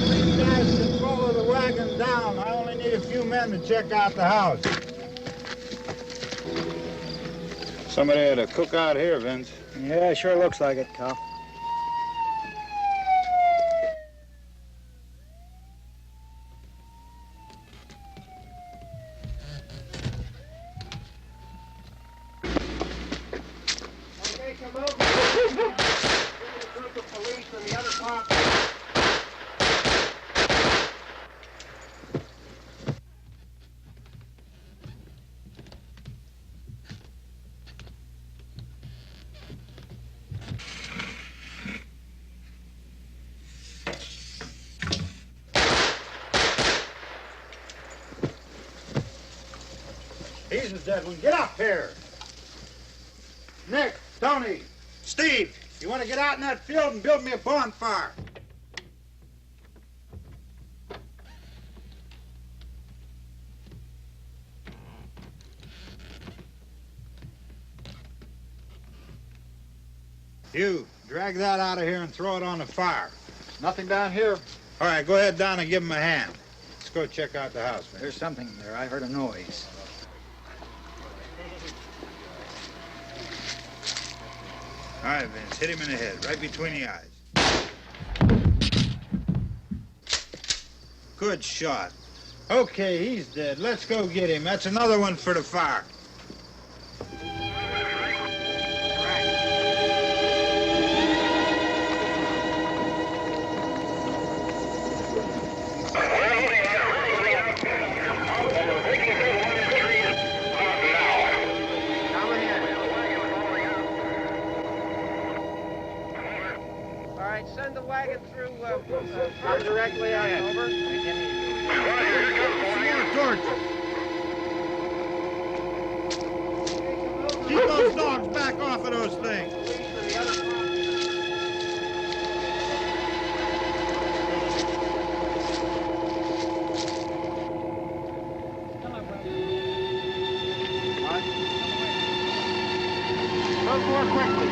You guys can follow the wagon down. I only need a few men to check out the house. Somebody had a cookout here, Vince. Yeah, sure looks like it, Cal. Okay, come over. Get a group of police and the other cops. He's the dead one. Get up here. Nick, Tony, Steve, you want to get out in that field and build me a bonfire? You, drag that out of here and throw it on the fire. Nothing down here. All right, go ahead down and give him a hand. Let's go check out the house, man. There's something there. I heard a noise. All right, Vince, hit him in the head, right between the eyes. Good shot. Okay, he's dead. Let's go get him. That's another one for the fire. All right, send the wagon through directly out. Over. More torches. Keep those dogs back off of those things. Move more quickly.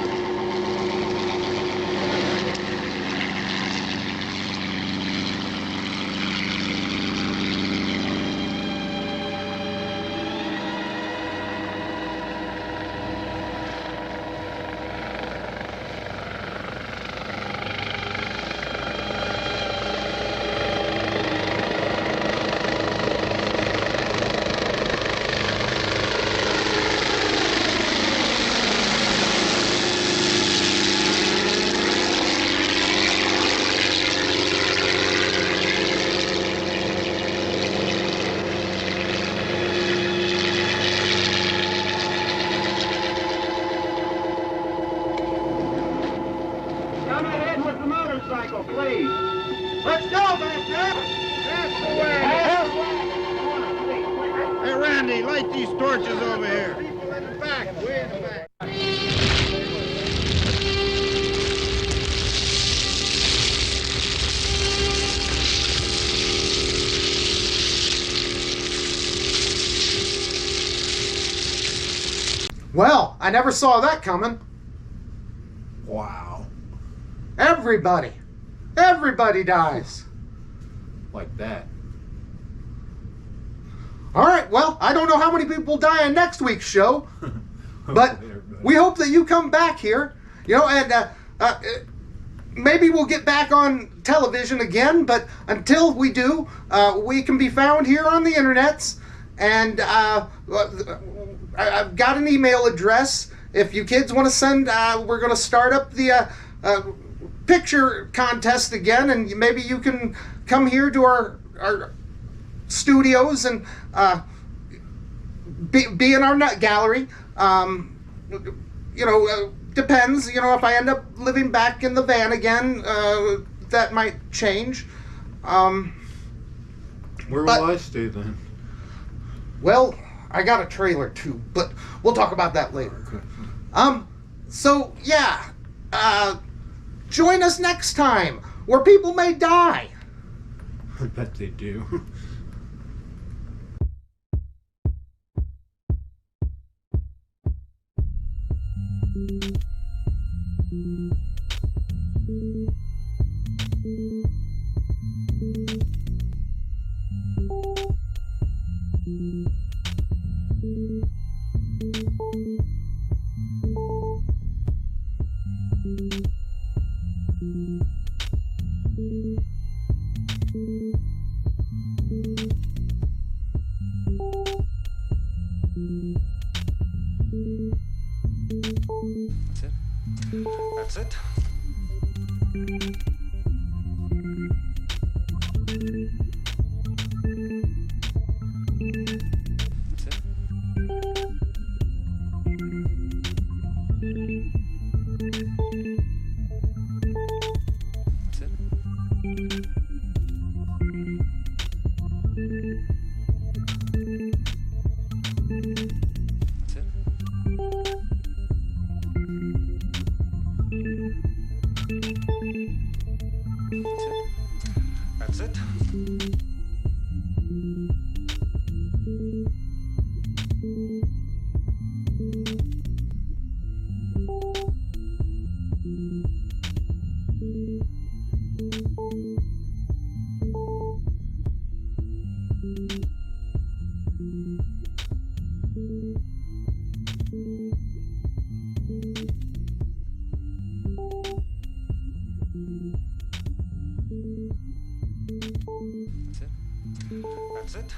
Come ahead with the motorcycle, please. Let's go back there. That's the way. Hey, Randy, light these torches over here. People in the back, way in the back. Well, I never saw that coming. Wow. Everybody dies. Like that. All right, well, I don't know how many people die on next week's show, but we hope that you come back here, and maybe we'll get back on television again, but until we do, we can be found here on the internets, and I've got an email address. If you kids want to send, we're going to start up the picture contest again, and maybe you can come here to our studios and be in our nut gallery. Depends. If I end up living back in the van again, that might change. Where will I stay then? Well, I got a trailer too, but we'll talk about that later. Okay. So yeah, join us next time, where people may die. I bet they do. That's it. That's it. That's it. That's it.